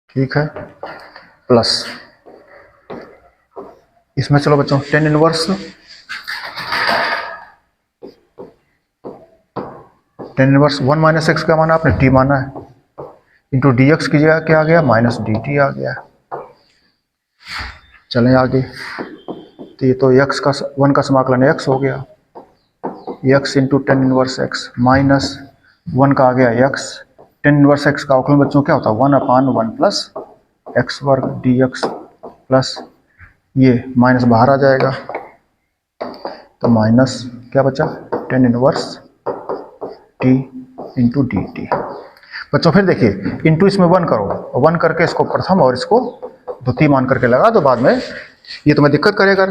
ठीक है, प्लस इसमें चलो बच्चों tan inverse, tan inverse 1 minus x का माना आपने t माना है, इंटू डी एक्स की जगह क्या आ गया, माइनस डी टी आ गया। चलें आगे, तो ये तो x का 1 का समाकलन x हो गया, x into ten inverse x minus 1 का आ गया x, टेन इनवर्स एक्स का अवकलन बच्चों क्या होता है, 1/1 प्लस एक्स वर्ग डी एक्स, प्लस ये माइनस बाहर आ जाएगा, तो माइनस क्या बचा, tan inverse T into D T. बच्चों फिर देखिए, इंटू इसमें 1 करो, 1 करके इसको प्रथम और इसको द्वितीय मान करके लगा दो। बाद में ये तुम्हें दिक्कत करेगा,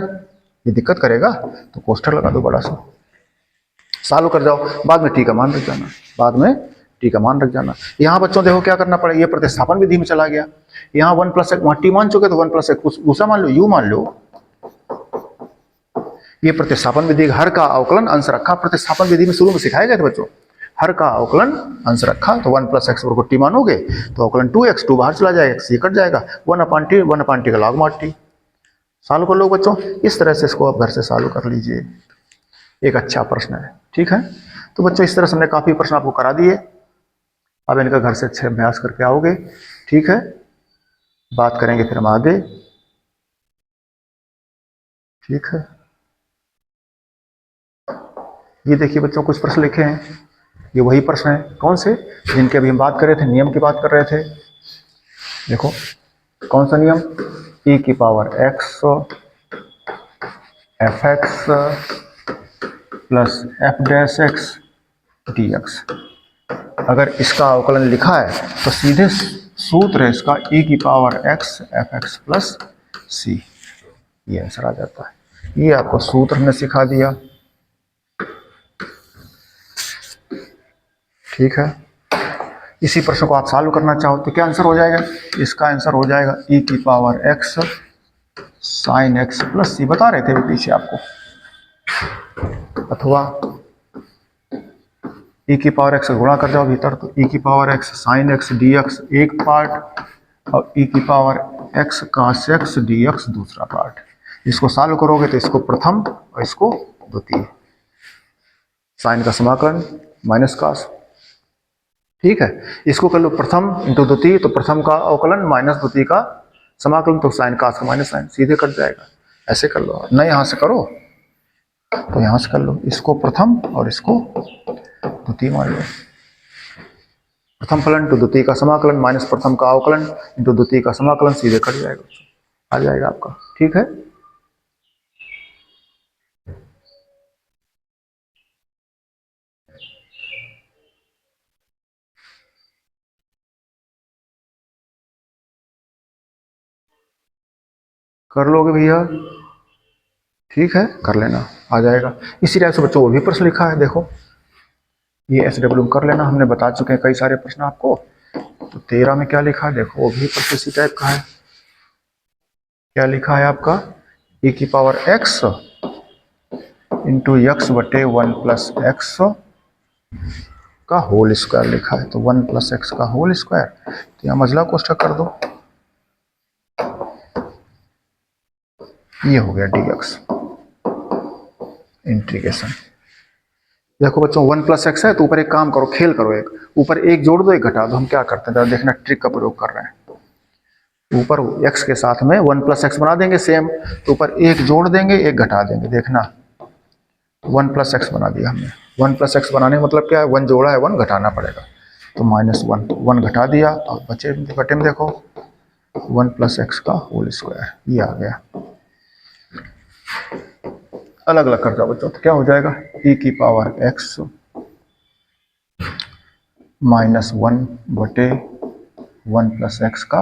ये दिक्कत करेगा तो कोष्ठक लगा दो बड़ा सा, सॉल्व कर जाओ, बाद में टी का मान रख जाना, बाद में टी का मान रख जाना। यहाँ बच्चों देखो क्या करना पड़ेगा, ये प्रतिस्थापन विधि में चला गया, यहाँ 1 प्लस वहाँ टी मान चुके तो 1 प्लस दूसरा मान लो, यू मान लो। ये प्रतिस्थापन विधि, हर का अवकलन अंश रखा, प्रतिस्थापन विधि में शुरू में सिखाए गए थे बच्चों, हर का अवकलन अंश रखा, तो 1 प्लस एक्स वर्ग को टी मानोगे तो अवकलन 2x, 2 बाहर चला जाएगा, x ये कट जाएगा, 1/t का लॉग मॉड टी। सॉल्व कर लो बच्चों, इस तरह से इसको आप घर से सॉल्व कर लीजिए, एक अच्छा प्रश्न है। ठीक है, तो बच्चों इस तरह से हमने काफी प्रश्न आपको करा दिए, अब इनका घर से अच्छे अभ्यास करके आओगे। ठीक है, बात करेंगे फिर हम आगे। ठीक है, ये देखिए बच्चों कुछ प्रश्न लिखे हैं, ये वही प्रश्न है, कौन से, जिनके अभी हम बात कर रहे थे, नियम की बात कर रहे थे। देखो कौन सा नियम, e की power x f x plus f dash x d x. अगर इसका अवकलन लिखा है तो सीधे सूत्र है इसका e की power x f x plus c, ये आंसर आ जाता है। ये आपको सूत्र ने सिखा दिया। ठीक है, इसी प्रश्न को आप सॉल्व करना चाहो तो क्या आंसर हो जाएगा, इसका आंसर हो जाएगा e की power x sin x plus c, बता रहे थे पीछे आपको, अथवा e की पावर x गुणा कर जाओ भीतर, तो e की power x sin x d x एक पार्ट और e की पावर x कास एक्स डी एक्स दूसरा पार्ट। इसको सॉल्व करोगे तो इसको प्रथम और इसको द्वितीय, साइन का समाकलन माइनस कास। ठीक है, इसको कर लो प्रथम इंटू द्वितीय, तो प्रथम का अवकलन माइनस द्वितीय का समाकलन, तो साइन कास का माइनस साइन, सीधे कट जाएगा। ऐसे कर लो, नहीं यहां से करो तो यहां से कर लो, इसको प्रथम और इसको द्वितीय मान लो, प्रथम फलन टू द्वितीय का समाकलन माइनस प्रथम का अवकलन इंटू द्वितीय का समाकलन, सीधे कट जाएगा, आ जाएगा आपका। ठीक है, कर लोगे भैया? ठीक है, कर लेना, आ जाएगा। इसी टाइप से बच्चों वो भी प्रश्न लिखा है, देखो ये SW कर लेना, हमने बता चुके हैं कई सारे प्रश्न आपको। तो 13 में क्या लिखा है देखो, वो भी प्रश्न इसी टाइप का है। क्या लिखा है आपका, e की पावर x इंटू एक्स बटे 1 प्लस एक्स का होल स्क्वायर लिखा है। तो 1 प्लस एक्स का होल स्क्वायर, तो यहाँ मझला कोष्ठक कर दो, ये हो गया dx इंटीग्रेशन। देखो बच्चों 1 प्लस एक्स है, तो ऊपर एक काम करो, खेल करो, एक ऊपर एक जोड़ दो, एक घटा दो। हम क्या करते हैं देखना, ट्रिक का प्रयोग कर रहे हैं। ऊपर x के साथ में 1 प्लस एक्स बना देंगे सेम, तो ऊपर एक जोड़ देंगे, एक घटा देंगे। देखना 1 प्लस एक्स बना दिया हमने। 1 प्लस एक्स बनाने का मतलब क्या है, 1 जोड़ा है, 1 घटाना पड़ेगा। तो -1, 1 घटा दिया, और बचे बटे में देखो 1 प्लस एक्स का होल स्क्वायर, ये आ गया। अलग अलग कर जाओ बच्चों, तो क्या हो जाएगा, e की पावर x -1 बटे 1 प्लस एक्स का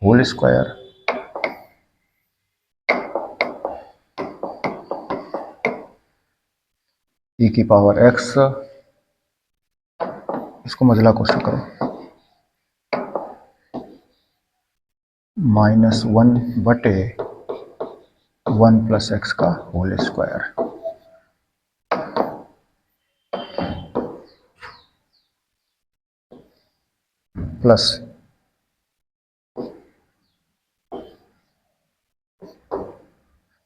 होल स्क्वायर e की पावर x, इसको मझला क्वेश्चन करो, -1 बटे 1 प्लस एक्स का होल स्क्वायर प्लस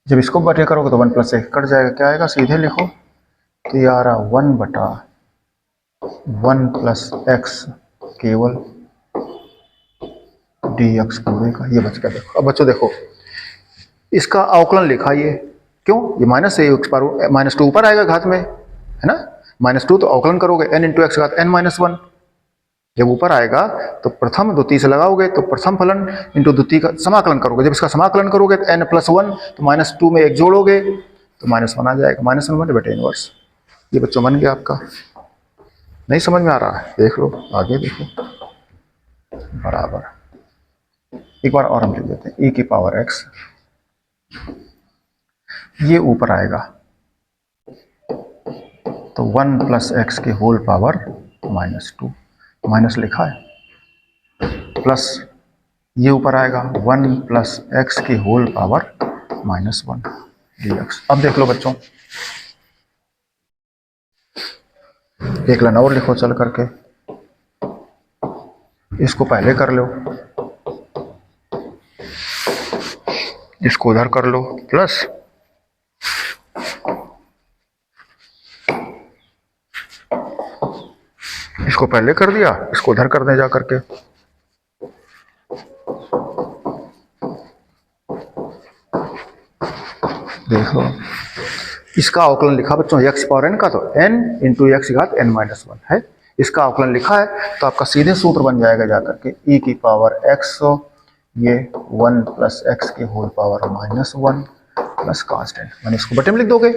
जब इसको बटे करोगे तो 1 प्लस एक्स कट जाएगा, क्या आएगा सीधे लिखो, तो ये आ रहा 1 बटा 1 प्लस एक्स केवल dx पूरे का, ये बच गया। देखो अब बच्चों देखो, इसका अवकलन लिखा, ये क्यों, ये माइनस है, -2 ऊपर आएगा घात में, है ना, -2 तो अवकलन करोगे n इंटू एक्स घात n-1, जब ऊपर आएगा तो प्रथम द्वितीय से लगाओगे, तो प्रथम फलन इंटू द्वितीय का समाकलन करोगे। जब इसका समाकलन करोगे तो n+1, तो -2 में एक जोड़ोगे तो -1 आ जाएगा, -1 बटे इनवर्स। ये बच्चों बन गया आपका। नहीं समझ में आ रहा है, देख लो आगे देखो, बराबर। एक बार और हम लिख देते हैं, e की पावर x, ये ऊपर आएगा तो 1 प्लस एक्स के होल पावर -2, माइनस लिखा है, प्लस ये ऊपर आएगा 1 प्लस एक्स के होल पावर -1 dx। अब देख लो बच्चों, एक लाइन और लिखो चल करके, इसको पहले कर लो, इसको उधर कर लो, प्लस इसको पहले कर दिया, इसको उधर कर दें जा करके। देख लो, इसका अवकलन लिखा बच्चों x पावर n का, तो n इंटू एक्स घात n-1 है, इसका अवकलन लिखा है, तो आपका सीधे सूत्र बन जाएगा जाकर के e की पावर x, ये 1 प्लस एक्स के होल पावर -1 प्लस कांस्टेंट, मैंने इसको बटे में लिख दोगे,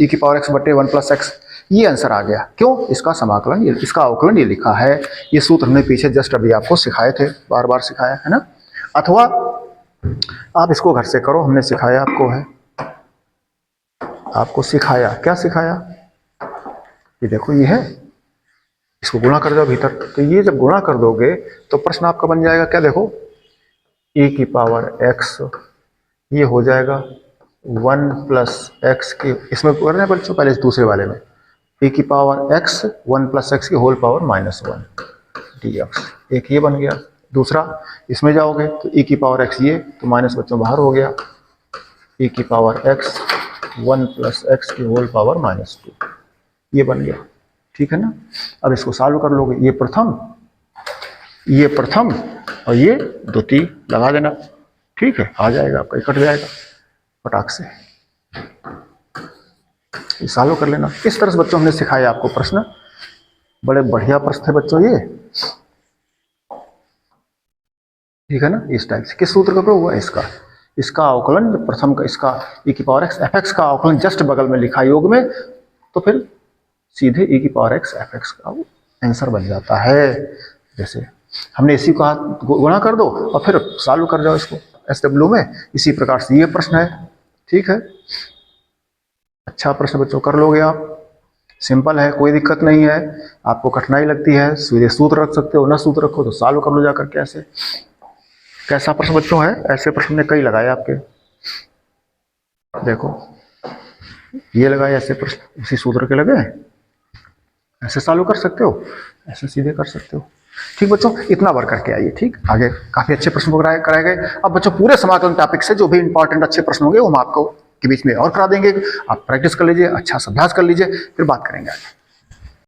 e की पावर x बटे 1 प्लस एक्स, ये आंसर आ गया। क्यों, इसका समाकलन, इसका अवकलन ये लिखा है, ये सूत्र हमने पीछे जस्ट अभी आपको सिखाए थे, बार बार सिखाया है ना। अथवा आप इसको घर से करो, हमने सिखाया आपको है, आपको सिखाया, क्या सिखाया, ये देखो ये है, इसको गुणा कर जाओ भीतर, तो ये जब गुणा कर दोगे तो प्रश्न आपका बन जाएगा क्या, देखो e की पावर x, ये हो जाएगा 1 प्लस एक्स के, इसमें करना है बच्चों पहले दूसरे वाले में, e की पावर x 1 प्लस एक्स की होल पावर -1 dx, एक ये बन गया। दूसरा इसमें जाओगे तो e की पावर x, ये तो माइनस बच्चों बाहर हो गया, e की पावर x 1 प्लस एक्स की होल पावर -2, ये बन गया, ठीक है ना। अब इसको सॉल्व कर लोगे, ये प्रथम और ये द्वितीय लगा देना, ठीक है, आ जाएगा आपका, कट जाएगा फटाक से, ये सॉल्व कर लेना। इस तरह से बच्चों हमने सिखाया आपको प्रश्न, बड़े बढ़िया प्रश्न थे बच्चों ये, ठीक है ना। इस टाइप से किस सूत्र का प्रयोग हुआ, इसका अवकलन प्रथम का, इसका e की पावर x fx का अवकलन जस्ट बगल में लिखा योग में, तो फिर सीधे e की पावर x fx का आंसर बन जाता है। जैसे हमने इसी को गुणा कर दो और फिर सॉल्व कर जाओ इसको, SW में। इसी प्रकार से ये प्रश्न है, ठीक है। अच्छा प्रश्न बच्चों, कर लोगे आप, सिंपल है, कोई दिक्कत नहीं है। आपको कठिनाई लगती है, सीधे सूत्र रख सकते हो, ना सूत्र रखो तो सॉल्व कर लो जाकर के ऐसे। कैसा प्रश्न बच्चों है? ऐसे प्रश्न ने कई लगाए आपके, देखो ये लगाए ऐसे प्रश्न, उसी सूत्र के लगे, ऐसे सॉल्व कर सकते हो, ऐसे सीधे कर सकते हो। ठीक बच्चों, इतना बार करके आइए, ठीक। आगे काफी अच्छे प्रश्न कराए गए। अब बच्चों पूरे समाकलन टॉपिक से जो भी इंपॉर्टेंट अच्छे प्रश्न होंगे वो हम आपको के बीच में और करा देंगे। आप प्रैक्टिस कर लीजिए, अच्छा से अभ्यास कर लीजिए, फिर बात करेंगे आगे।